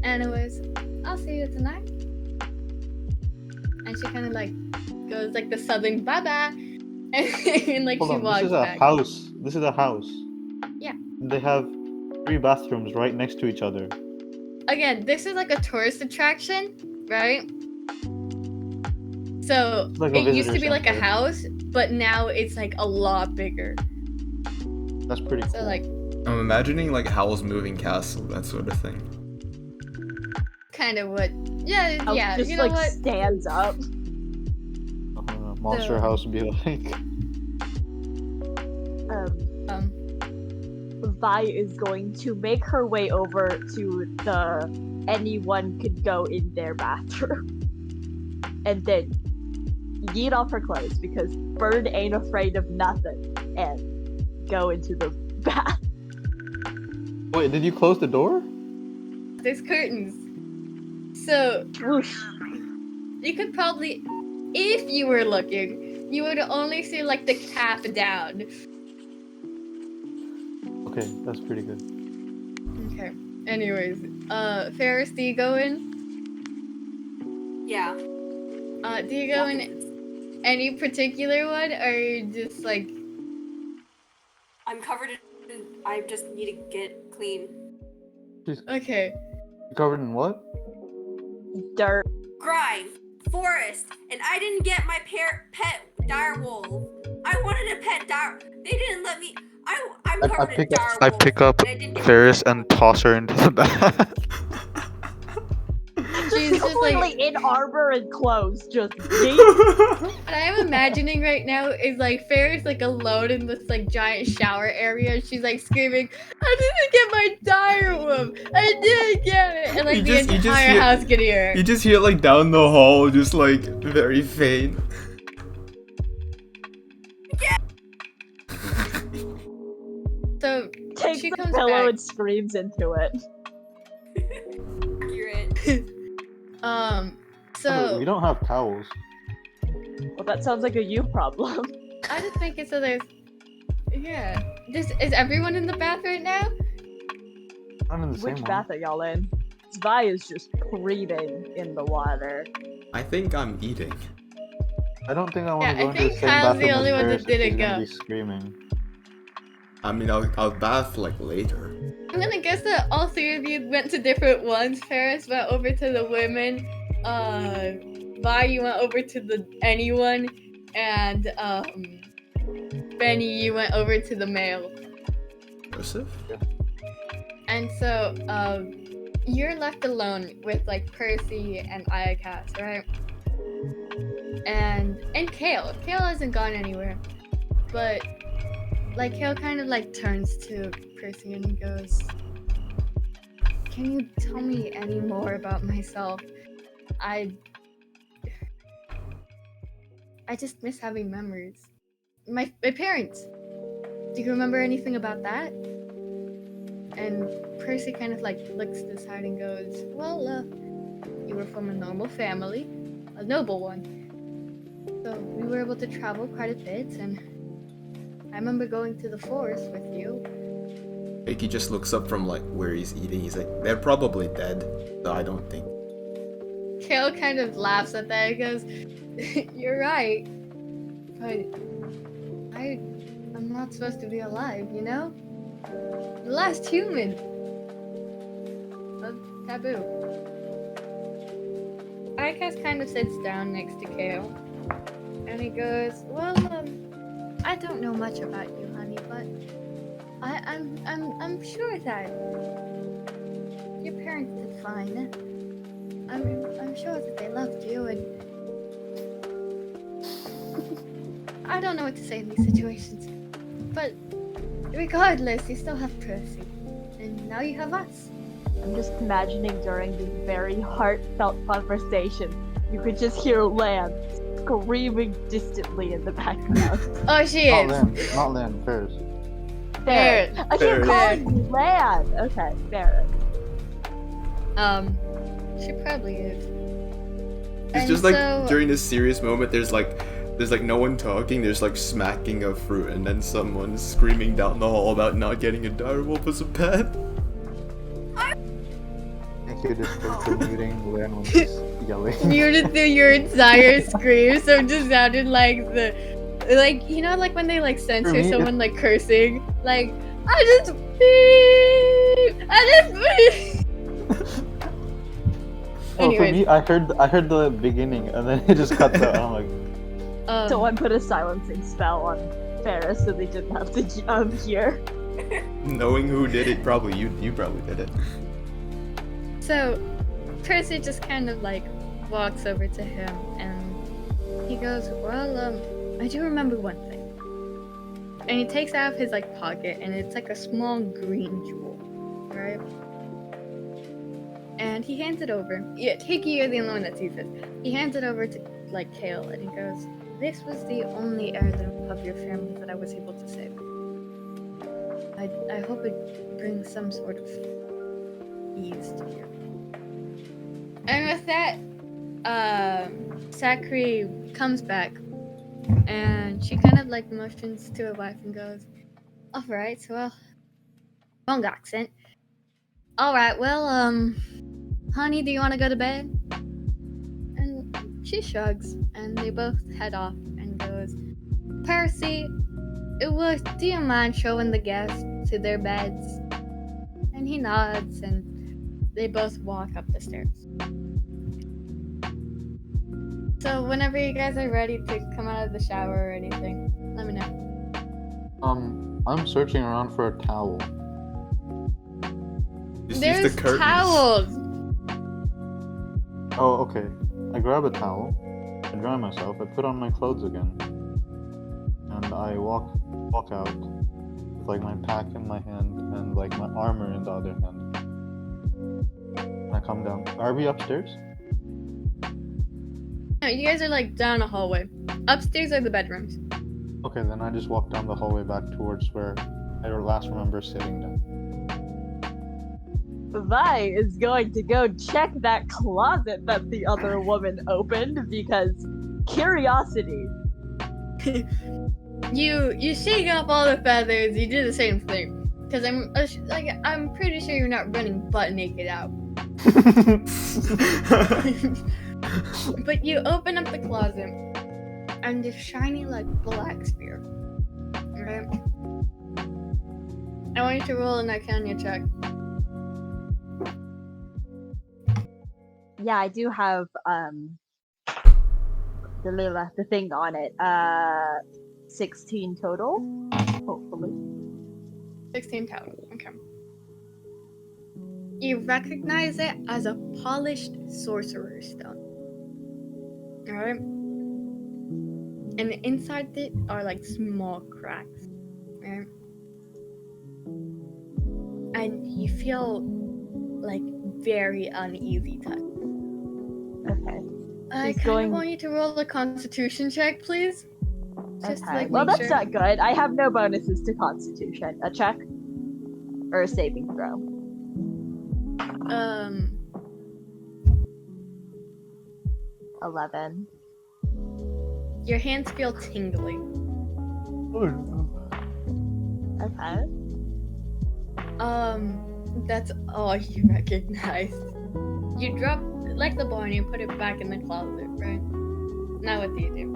Anyways, I'll see you tonight. And she kind of like goes like the southern bye-bye. And like Hold she on, walks this is a back. house. This is a house. Yeah. They have 3 bathrooms right next to each other. Again, this is like a tourist attraction, right? So It's like a it used to visitor be like a center. house, but now it's like a lot bigger. That's pretty cool. So like I'm imagining like Howl's Moving Castle, that sort of thing. kind of what yeah, Just you know like what? stands up. Monster So- House would be like. Vi is going to make her way over to the anyone could go in their bathroom. And then yeet off her clothes because Bird ain't afraid of nothing. And go into the bath. Wait, did you close the door? There's curtains. So Whoosh. you could probably, if you were looking, you would only see like the cap down. Okay, that's pretty good. Okay. Anyways, Ferris, do you go in? Yeah. Do you go in any particular one, or are you just like? I'm covered in. I just need to get clean. Okay. Covered in what? Dirt. Grime, forest, and I didn't get my pet direwolf. I wanted a pet dire. They didn't let me. I'm covered in direwolf. I pick up and I didn't get Ferris and toss her into the bath. She's just like. Completely in armor and clothes, just yeet. What I'm imagining right now is like Ferris like alone in this like giant shower area. She's like screaming, "I didn't get my direwolf! I didn't get it!" And like You the just entire hear- house can hear. You just hear like down the hall, just like very faint. So Takes she the comes pillow back. and screams into it. accurate. So We don't have towels. Well, that sounds like a you problem. I just think it's so there's. Yeah. Is everyone in the bath right now? I'm in the Which same bath are y'all in? Vi is just breathing in the water. I think I'm eating. one. I don't think I want to Yeah, go I into the think same Kyle's the bathroom only as one that Ferris if didn't she's gonna go. be screaming. I mean, I'll bath like later. I'm gonna guess that all 3 of you went to different ones. Ferris went over to the women. Vi, you went over to the anyone, and Benny, you went over to the male. Joseph? And so you're left alone with like Percy and Iakas, right? And Kale. Kale hasn't gone anywhere, but like Kale kind of like turns to Percy and he goes, "Can you tell me any more about myself? I just miss having memories. My parents. Do you remember anything about that?" And Percy kind of like looks to the side and goes, "Well, you were from a normal family, a noble one. So we were able to travel quite a bit, and I remember going to the forest with you." Heikki just looks up from like where he's eating. He's like, they're probably dead. So I don't think. Kale kind of laughs at that and goes, "You're right, but I'm not supposed to be alive, you know? The last human. That's taboo." Ikas kind of sits down next to Kale, and he goes, "Well, I don't know much about you, honey, but I'm sure that your parents did fine. I'm sure that they loved you, and I don't know what to say in these situations. But regardless, you still have Percy. now you have us. I'm just imagining during this very heartfelt conversation, you could just hear Lan screaming distantly in the background. Oh, she Not is. Lynn, not Lynn, Ferris. Ferris. I keep Ferris. calling you Lan. Okay, Ferris. She probably is. It's And just like so- during this serious moment, there's like no one talking. There's like smacking of fruit, and then someone screaming down the hall about not getting a direwolf as a pet. Thank you just for muting Lynn when she's yelling. Muted through your entire scream, so it just sounded like you know, like when they like censor me, someone like cursing, like I just beep, Oh, for Anyways. me, I heard the beginning and then it just cuts out. I'm like, Someone put a silencing spell on Ferris so they didn't have to hear. Knowing who did it, probably you probably did it. So Percy just kind of like walks over to him and he goes, well, I do remember one thing. And he takes out of his like pocket and it's like a small green jewel, right? And he hands it over. Yeah, Hickey, you're the only one that sees this. He hands it over to like Kale and he goes, this was the only heirloom of your family that I was able to save. I hope it brings some sort of ease to you. And with that, Sakri comes back and she kind of like motions to her wife and goes, alright, well, wrong accent. Alright, well, honey, do you want to go to bed? And she shrugs and they both head off and goes, Percy, do you mind showing the guests to their beds? And he nods and they both walk up the stairs. So whenever you guys are ready to come out of the shower or anything, let me know. I'm searching around for a towel. Just There's use the curtains. towels! Oh, okay. I grab a towel, I dry myself, I put on my clothes again, and I walk out with like my pack in my hand and like my armor in the other hand. And I come down. Are we upstairs? No, you guys are like down a hallway. Upstairs are the bedrooms. Okay, then I just walk down the hallway back towards where I last remember sitting down. Vi is going to go check that closet that the other woman opened because curiosity. You shake off all the feathers. You do the same thing. Because I'm pretty sure you're not running butt naked out. But you open up the closet, and this shiny like black spear. Right? I want you to roll an Arcana check. Yeah, I do have the thing on it. 16 total, hopefully. 16 total. Okay. You recognize it as a polished sorcerer's stone. Alright? And inside it are like small cracks. Right? And you feel like very uneasy touch. Okay. I She's kind going- of want you to roll a constitution check, please. Just to, Okay. like, Well, make that's sure. not good. I have no bonuses to Constitution. A check or a saving throw. 11. Your hands feel tingly. Okay. That's all you recognize. You drop like the bone and you put it back in the closet, right? Now what do you do?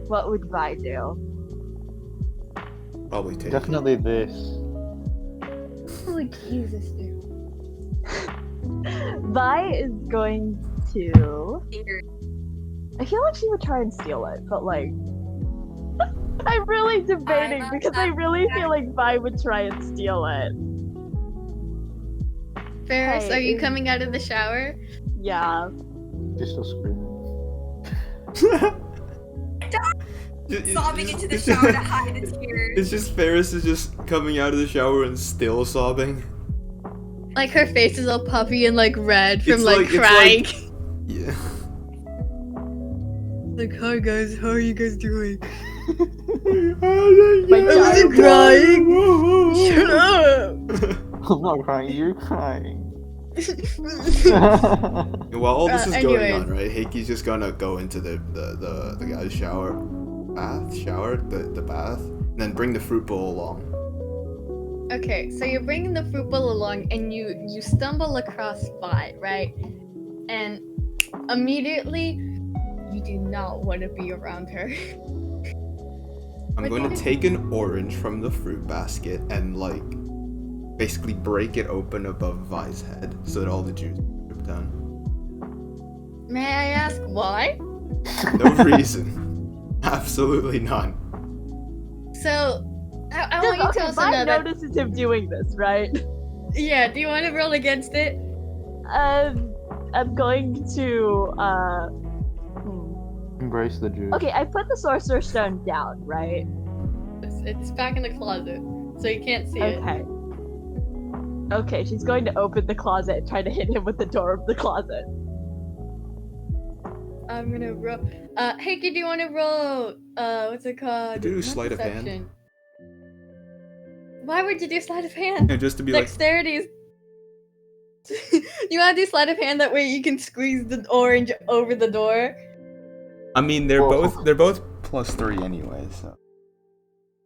What would Vi do? Probably take Definitely this. Oh Jesus, dude. Vi is going to. Finger. I feel like she would try and steal it, but like. I'm really debating I'm because I really feel like Vi would try and steal it. Ferris, Hey, are you is- coming out of the shower? Yeah. She's still screaming. sobbing into the shower to hide the tears. It's just Ferris is just coming out of the shower and still sobbing. Like her face is all puffy and like red from It's like like- it's crying. Yeah. Like, hi guys, how are you guys doing? My I'm child. crying. Shut up. I'm not crying, you're crying. While all this is going anyways. on, right? Heiki's just gonna go into the guy's shower, the bath, and then bring the fruit bowl along. Okay, so you're bringing the fruit bowl along, and you stumble across Vi, right? And immediately, you do not want to be around her. I'm What going to did- take an orange from the fruit basket and like basically break it open above Vi's head so that all the juice drip down. May I ask why? No reason. Absolutely none. So, I want you to tell us Vi another. notices him doing this, right? Yeah, do you want to roll against it? I'm going to Embrace the juice. Okay, I put the sorcerer's stone down, right? It's back in the closet, so you can't see it. Okay. Okay, she's going to open the closet and try to hit him with the door of the closet. I'm gonna roll. Heikki, do you want to roll? What's it called? Do Not sleight of hand. deception. Why would you do sleight of hand? And just to be like, Dexterity is. You want to do sleight of hand that way you can squeeze the orange over the door? I mean, they're Whoa. both +3 anyway. So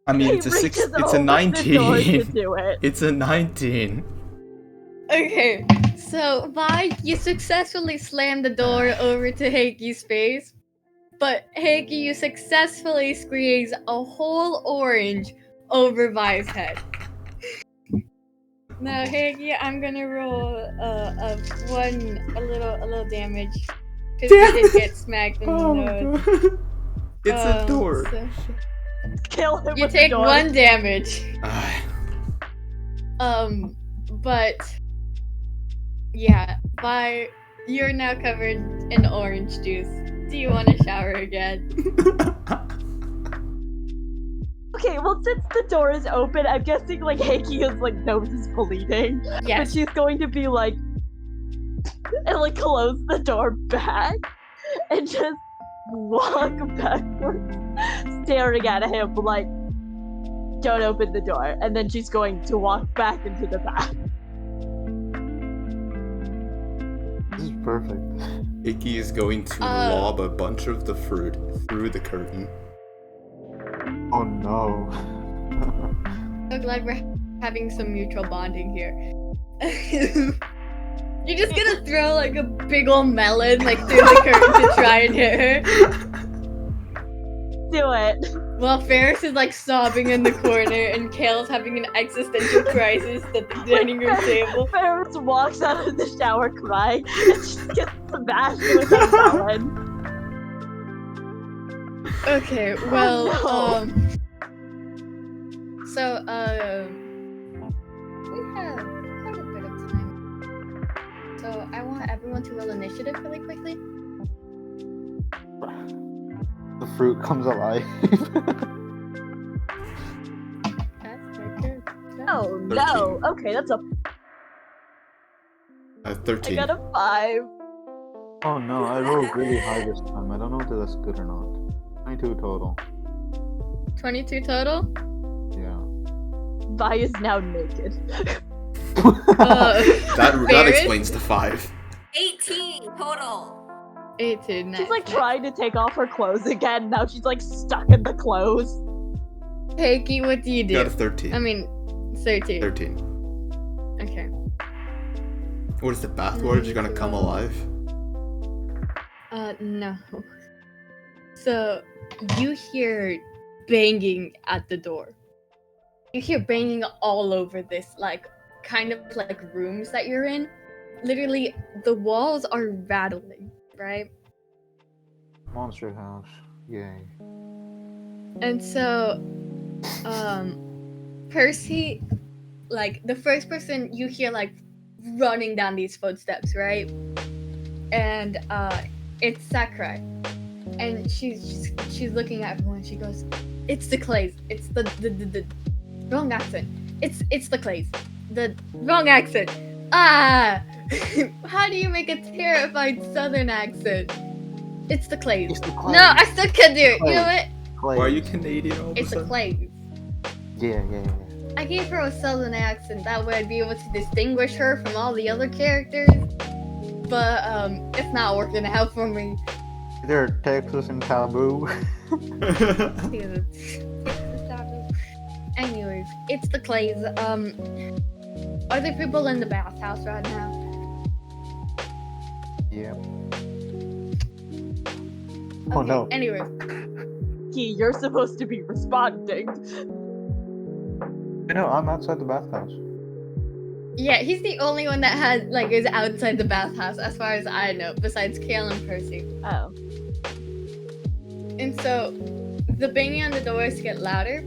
I mean, it's a He six. reaches It's a over the door to 19. do it. It's a 19. Okay, so Vi, you successfully slam the door over to Heiki's face, but Heikki, you successfully squeeze a whole orange over Vi's head. Now, Heikki, I'm gonna roll a little damage because you did get smacked in the nose. It's a door. So Kill him you with take the door. 1 damage. Ah, But yeah, you're now covered in orange juice. Do you want to shower again? Okay, well since the door is open, I'm guessing like Heikki is like nose is bleeding. But Yes. she's going to be like and like close the door back and just walk backwards, staring at him like don't open the door. And then she's going to walk back into the bath. This is perfect. Heikki is going to lob a bunch of the fruit through the curtain. Oh no. So glad we're having some mutual bonding here. You're just gonna throw like a big ol' melon like through the curtain to try and hit her. Do it. While Ferris is like sobbing in the corner and Kale's having an existential crisis at the dining room table. Ferris walks out of the shower crying and just gets smashed with a melon. Okay, well, Oh, so, we have quite a bit of time. So, I want everyone to roll initiative really quickly. The fruit comes alive. That's very good. Oh no. Okay, that's a 13. I got a 5. Oh no, I rolled really high this time. I don't know if that's good or not. 22 total. 22 total? Yeah. Vi is now naked. That Ferris? explains the 5. 18 total. 18, nice. She's like trying to take off her clothes again. Now she's like stuck in the clothes. Heikki, what do you Got a do? 13. I mean, 13. 13. Okay. What is the bath water just gonna come alive? No. So, you hear banging at the door. You hear banging all over this, like, kind of like rooms that you're in. Literally, the walls are rattling, right? Monster house. Yay. And so, Percy, like, the first person you hear, like, running down these footsteps, right? And, it's Sakurai. and she's looking at everyone. She goes, "It's the Clays. It's the wrong accent. It's the Clays. The wrong accent. Ah, how do you make a terrified Southern accent? It's the Clays. It's the No, Clays. I still can't do it. You know what? Clays. Why are you Canadian all of a It's the sudden? Clays. Yeah. I gave her a Southern accent. That way I'd be able to distinguish her from all the other characters. But it's not working out for me. They're Texas and Taboo. Anyways, it's the Clays. Are there people in the bathhouse right now? Yeah. Oh no. Anyways, Key, you're supposed to be responding. I know, I'm outside the bathhouse. yeah, he's the only one that is outside the bathhouse, as far as I know, besides Kale and Percy. Oh. And so, the banging on the doors get louder,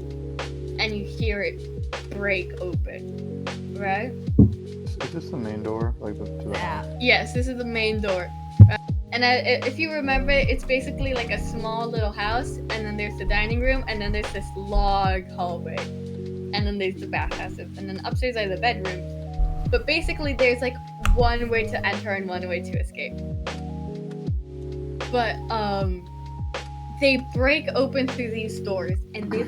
and you hear it break open, right? Is this the main door? Like to the house? Yes, this is the main door. And if you remember, it's basically like a small little house, and then there's the dining room, and then there's this log hallway, and then there's the bathhouses, and then upstairs are the bedrooms. But basically, there's like one way to enter and one way to escape. But they break open through these doors, and they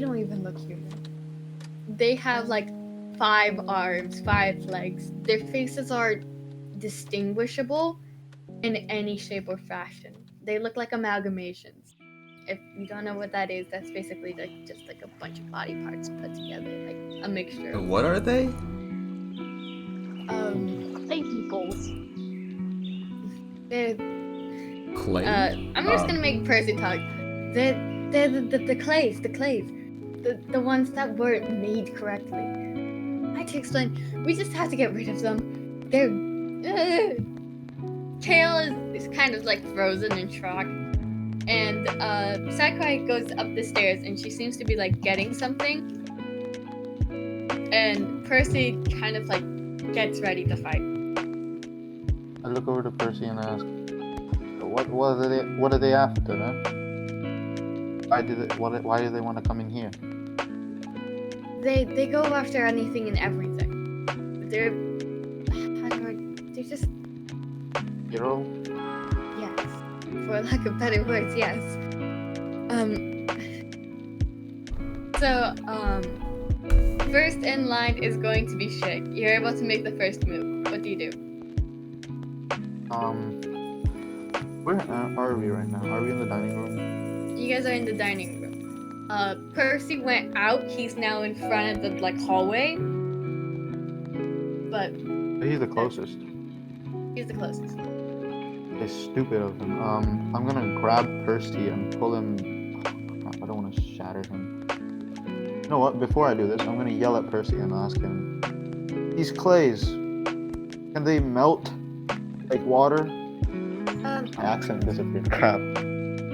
don't even look human. They have like 5 arms, 5 legs. Their faces are distinguishable in any shape or fashion. They look like amalgamations. If you don't know what that is, that's basically just like a bunch of body parts put together, like a mixture. What are they? Clay peoples. They're Clay? I'm just gonna make Percy talk. They're the clays, the ones that weren't made correctly. I had to explain. We just have to get rid of them. They're Kale is kind of like frozen in shock, and Sakurai goes up the stairs, and she seems to be like getting something, and Percy kind of like gets ready to fight. I look over to Percy and ask, what are they after, huh? Why do they want to come in here? They go after anything and everything. They're just Hero? yes, for lack of better words, yes. So first in line is going to be Shig. You're able to make the first move. What do you do? Where are we right now? Are we in the dining room? You guys are in the dining room. Percy went out. He's now in front of the hallway. But He's the closest. he's the closest. It's stupid of him. I'm gonna grab Percy and pull him. I don't want to shatter him. You know what? Before I do this, I'm gonna yell at Percy and ask him, these clays, can they melt like water? My accent disappeared. Crap.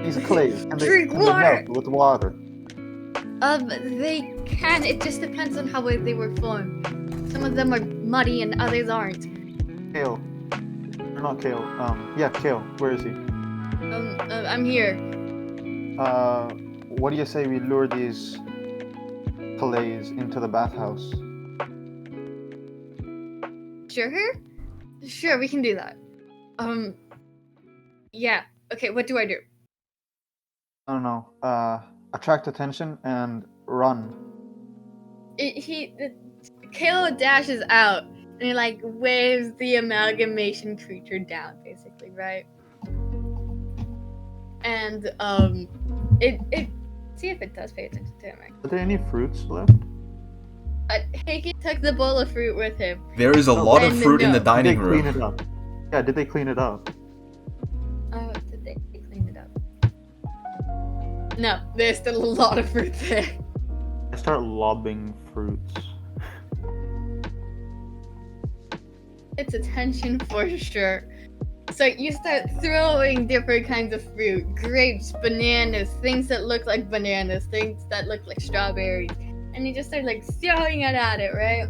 These clays, can Drink they water! melt with water? They can. It just depends on how they were formed. Some of them are muddy and others aren't. Kale. Or not Kale. Yeah, Kale. Where is he? I'm here. What do you say we lure these clays into the bathhouse? Sure, we can do that. Yeah. Okay, what do I do? I don't know. Attract attention and run. Kale dashes out and he waves the amalgamation creature down, basically, right? And it see if it does pay attention to him. Right? Are there any fruits left? Heikki took the bowl of fruit with him. There is a lot of and fruit in the no. Did they dining clean room. it up? Yeah, did they clean it up? Oh, did they clean it up? No, there's still a lot of fruit there. I start lobbing fruits. It's attention for sure. So you start throwing different kinds of fruit. Grapes, bananas, things that look like bananas, things that look like strawberries. And you just start throwing it at it, right?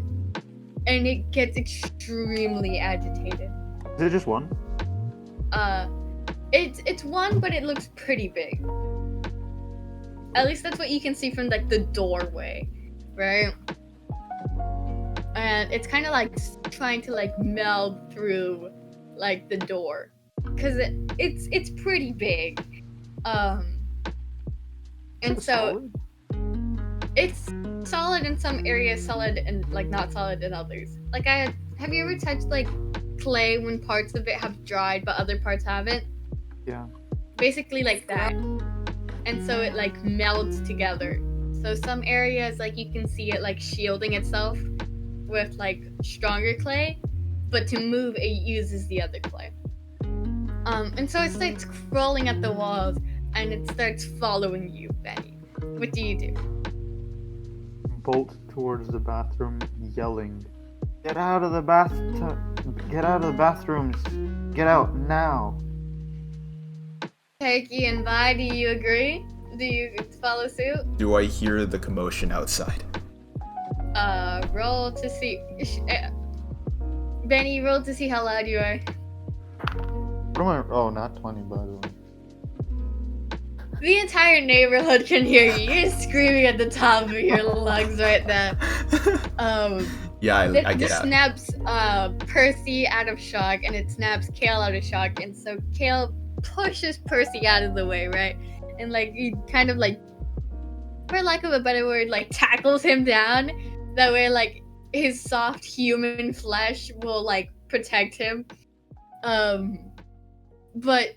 And it gets extremely agitated. Is it just one? It's one, but it looks pretty big. At least that's what you can see from like the doorway, right? And it's kind of like trying to like meld through like the door, cause it's pretty big. And so it's solid in some areas, solid and like not solid in others. Like have you ever touched like clay when parts of it have dried but other parts haven't? Yeah. Basically like that. And so it like melds together. So some areas like you can see it like shielding itself with like stronger clay, but to move it uses the other clay. And so it starts crawling at the walls and it starts following you, Benny. What do you do? Bolt towards the bathroom, yelling, "Get out of the bathtub! Get out of the bathrooms! Get out now!" Heikki and Vi, do you agree? Do you follow suit? Do I hear the commotion outside? Roll to see. Benny, roll to see how loud you are. What am I? Oh, not 20, by the way. The entire neighborhood can hear you. You're screaming at the top of your lungs right now. Yeah, I This get out. snaps Percy out of shock, and it snaps Kale out of shock, and so Kale pushes Percy out of the way, right? And like he kind of like, for lack of a better word, like tackles him down. That way, like his soft human flesh will like protect him. But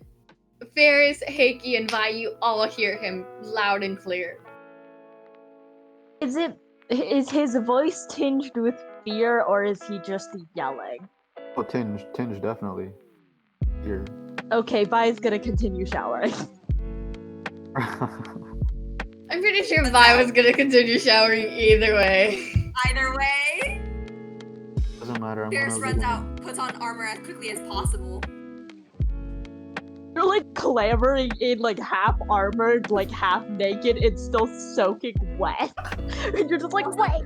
Ferris, Heikki, and Vi, you all hear him loud and clear. Is his voice tinged with fear, or is he just yelling? Oh, tinge, definitely. Here. Okay, Vi's gonna continue showering. I'm pretty sure Vi was gonna continue showering either way. Either way, Doesn't matter. I'm Ferris gonna runs leave out, puts on armor as quickly as possible. You're like clambering in like half armored, like half naked, and still soaking wet. And you're just like, wait.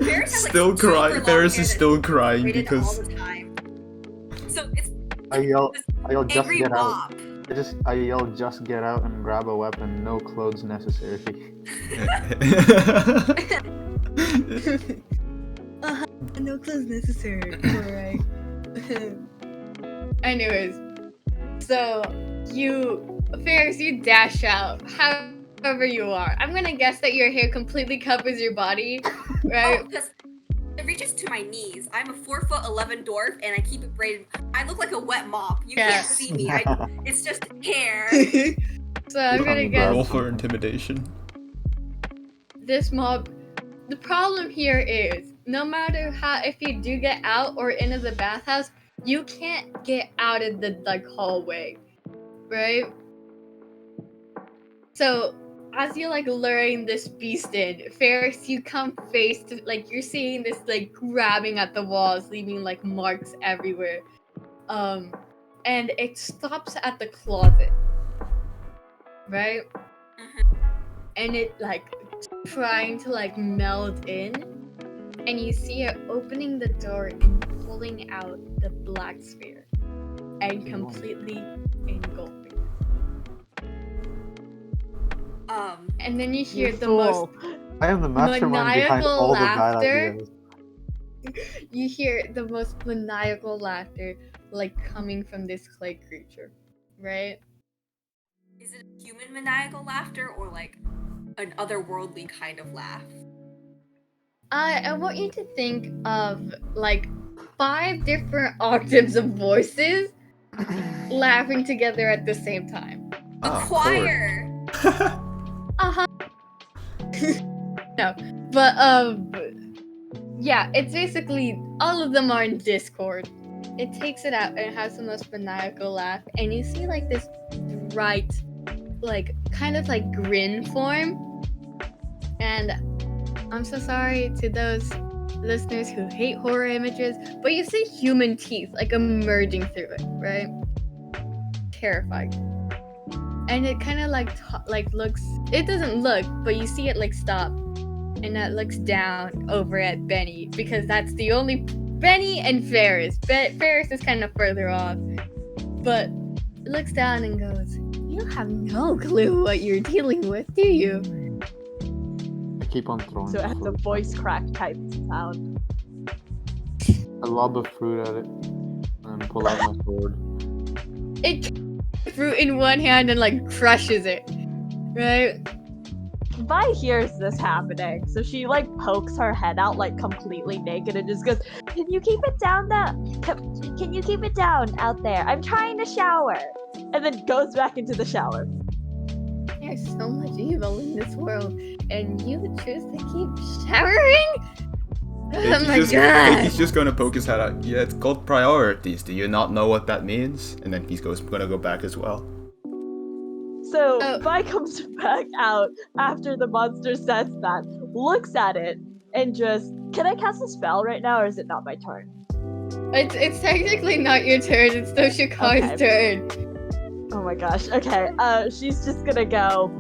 Ferris has, like, Still super crying. long Ferris hair is that's still crying braided all because the time. So it's I yell, just angry get out. mop. I yell, just get out and grab a weapon. No clothes necessary. No clothes necessary. Alright. Anyways, so Ferris, you dash out. However you are. I'm gonna guess that your hair completely covers your body, right? Oh, because it reaches to my knees. I'm a 4'11" dwarf, and I keep it braided. I look like a wet mop. You can't Yes. see me. It's just hair. So I'm gonna Roll guess roll for intimidation. this mob. The problem here is, no matter how, if you do get out or into the bathhouse, you can't get out of the like hallway, right? So as you're like luring this beast in, Ferris, you come face to like you're seeing this like grabbing at the walls, leaving like marks everywhere. And it stops at the closet, right? And it like trying to like meld in, and you see it opening the door and pulling out the black sphere and completely engulfing. And then you hear You the fool. most I am the mastermind behind maniacal all the bad laughter. ideas. You hear the most maniacal laughter like coming from this clay creature, right? Is it a human maniacal laughter or like an otherworldly kind of laugh? I want you to think of like 5 different octaves of voices laughing together at the same time. The Ah, choir. Uh-huh. No. But yeah, it's basically all of them are in Discord. It takes it out and it has the most maniacal laugh, and you see like this bright, like kind of like grin form. And I'm so sorry to those listeners who hate horror images, but you see human teeth like emerging through it, right? Terrifying. And it kind of like looks. It doesn't look, but you see it like stop, and that looks down over at Benny, because that's the only Benny and Ferris. Ferris is kind of further off, but looks down and goes, "You have no clue what you're dealing with, do you?" I keep on throwing. So it has a fruit. voice crack type sound. I lob a fruit at it and pull out my sword. It fruit in one hand and like crushes it, right? Vi hears this happening, so she like pokes her head out like completely naked and just goes, "Can you keep it down can you keep it down out there? I'm trying to shower." And then goes back into the shower. There's so much evil in this world, and you choose to keep showering? Oh my god! He's just gonna poke his head out. Yeah, it's called priorities. Do you not know what that means? And then gonna go back as well. So Oh. Vi comes back out after the monster says that, looks at it, and just, can I cast a spell right now, or is it not my turn? It's technically not your turn, it's Toshika's turn. Oh my gosh, okay, she's just gonna go,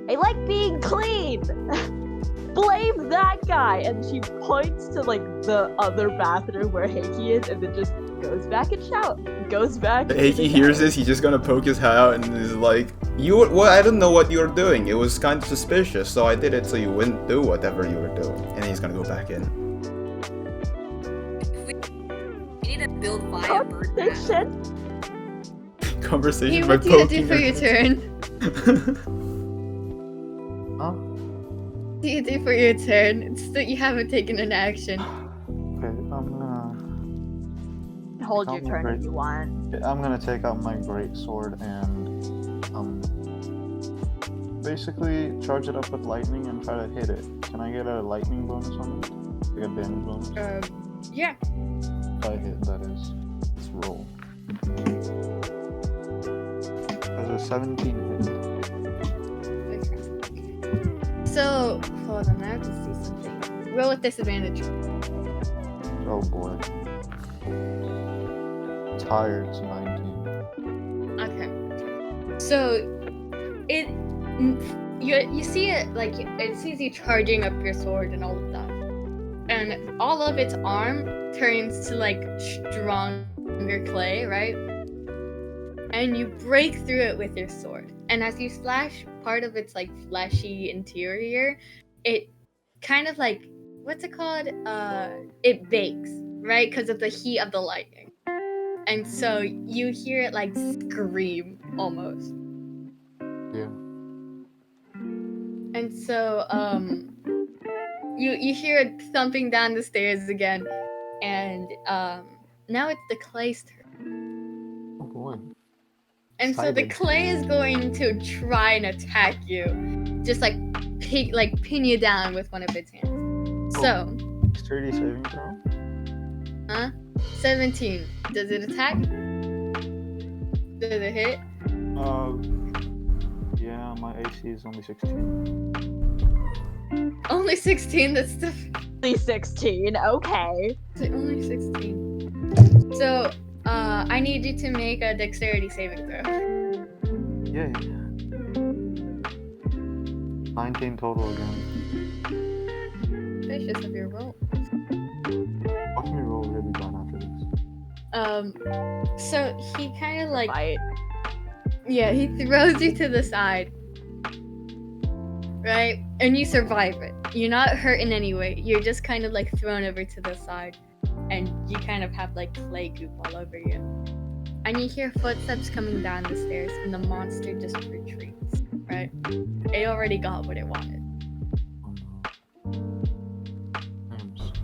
"I like being clean! Blame that guy!" And she points to like the other bathroom where Heikki is, and then just goes back and goes back. Heikki hears this, he's just gonna poke his head out and is like, I don't know what you were doing. It was kind of suspicious, so I did it so you wouldn't do whatever you were doing. And then he's gonna go back in. We need to build Vi a bird bath. Conversation. Conversation Hey, by what do you do poking for her. your turn? Huh? What do you do for your turn? It's that you haven't taken an action. Okay, I'm gonna Hold your Sounds turn great. if you want. I'm gonna take out my great sword and basically charge it up with lightning and try to hit it. Can I get a lightning bonus on it? Like a damage bonus? Yeah. If I hit, that is. Let's roll. There's a 17 hit. So, hold on, I have to see something. Roll with disadvantage. Oh boy. It's higher, it's 19. Okay. So, you see it, like, it sees you charging up your sword and all of that. And all of its arm turns to, like, stronger clay, right? And you break through it with your sword. And as you slash part of its, like, fleshy interior, it kind of, like, what's it called? It bakes, right? Because of the heat of the lightning. And so you hear it, like, scream, almost. Yeah. And so, you hear it thumping down the stairs again, and now it's the clay's turn. Oh boy. And so the Excited. clay is going to try and attack you, just like pin you down with one of its hands. So, Sturdy saving throw? 17. Does it attack? Does it hit? Yeah, my AC is only 16. Only 16. That's the Only 16, okay. only 16. So, I need you to make a dexterity saving throw. Yeah. 19 total again. Gracious of your roll. Watch me roll really bad after this. So he kind of like, Fight. yeah, he throws you to the side, right? And you survive it. You're not hurt in any way. You're just kind of like thrown over to the side, and you kind of have like clay goop all over you. And you hear footsteps coming down the stairs, and the monster just retreats, right? It already got what it wanted. Oh no.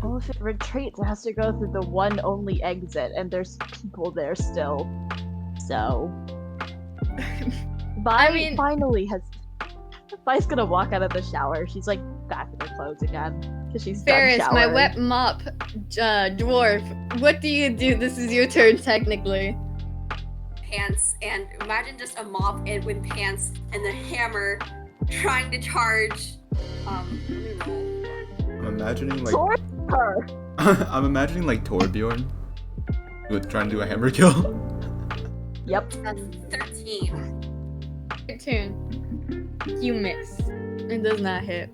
Well, if it retreats, it has to go through the one only exit, and there's people there still. So, Vi I mean- finally has. Vi's gonna walk out of the shower. She's like back in her clothes again because she's Ferris, done my showering. wet mop, dwarf. What do you do? This is your turn, technically. Pants, and imagine just a mop and with pants and the hammer trying to charge. Let me roll. I'm imagining like Sword her. I'm imagining like Torbjorn with trying to do a hammer kill. Yep. That's 13. Your turn. You miss. It does not hit.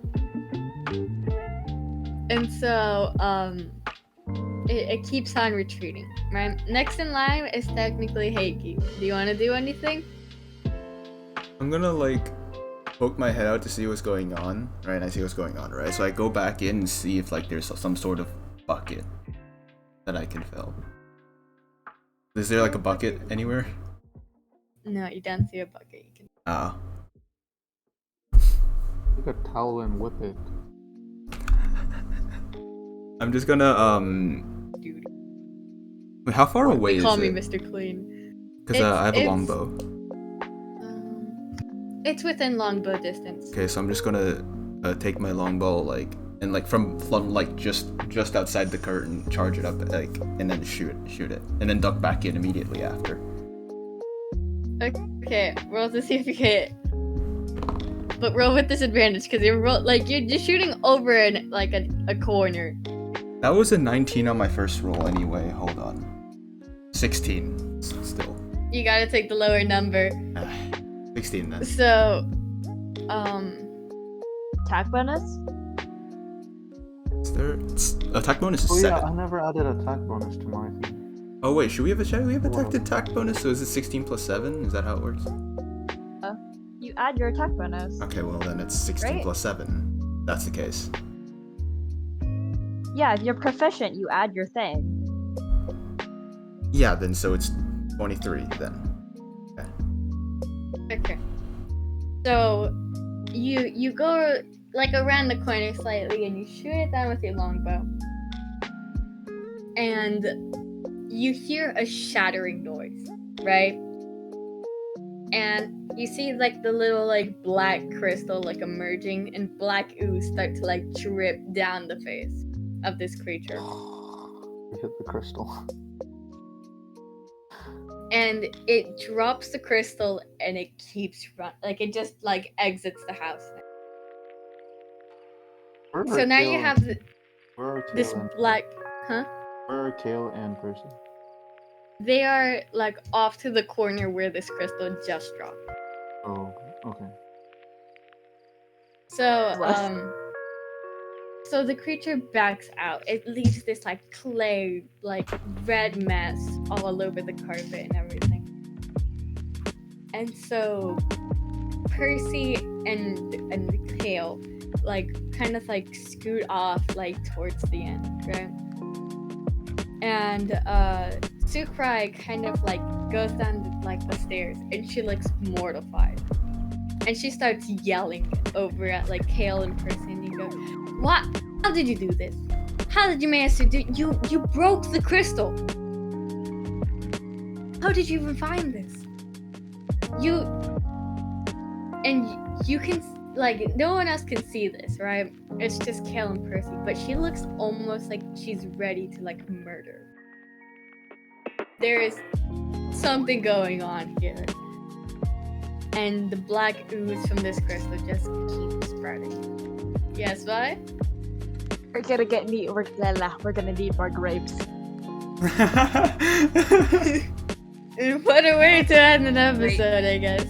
And so, it keeps on retreating, right? Next in line is technically Heikki. Do you want to do anything? I'm gonna like poke my head out to see what's going on, right? And I see what's going on, right? So I go back in and see if like there's some sort of bucket that I can fill. Is there like a bucket anywhere? No, you don't see a bucket. You can. Ah. Take a towel and whip it. I'm just gonna Dude. Wait, how far away They is call me it? Mr. Clean. Because I have a longbow. It's within longbow distance. Okay, so I'm just gonna take my longbow like and like from like just outside the curtain, charge it up like, and then shoot it, and then duck back in immediately after. Okay, roll to see if you hit. But roll with disadvantage because you're shooting over in like a corner. That was a 19 on my first roll anyway. Hold on, 16 still. You gotta take the lower number. 16 then. So, Attack bonus? Is there attack bonus is Oh yeah, 7. I never added attack bonus to my thing. Oh wait, should we have attack bonus? So is it 16 plus 7? Is that how it works? You add your attack bonus. Okay, well then it's 16 Right. plus 7. That's the case. Yeah, if you're proficient, you add your thing. Yeah, then so it's 23 then. okay. So, you go like around the corner slightly and you shoot it down with your longbow. And you hear a shattering noise, right? And you see like the little like black crystal like emerging and black ooze start to like drip down the face of this creature. We hit the crystal. And it drops the crystal and it keeps run like it just like exits the house. Where So are now Kale you and- have where are Kale this and- black Where are Kale and Percy? they are like off to the corner where this crystal just dropped. Oh, okay. So What? so the creature backs out. It leaves this like clay, like red mess all over the carpet and everything. And so Percy and Kale like kind of like scoot off like towards the end, right? And Sukrai kind of like goes down like the stairs and she looks mortified. And she starts yelling over at like Kale and Percy and you go, "What? How did you do this? How did you manage to do you broke the crystal? How did you even find this? You can like no one else can see this, right? It's just Kale and Percy, but she looks almost like she's ready to like murder. There is something going on here. And the black ooze from this crystal just keeps spreading. Yes, why? We're gonna get meat. We're gonna need more grapes. What a way to end an episode, I guess.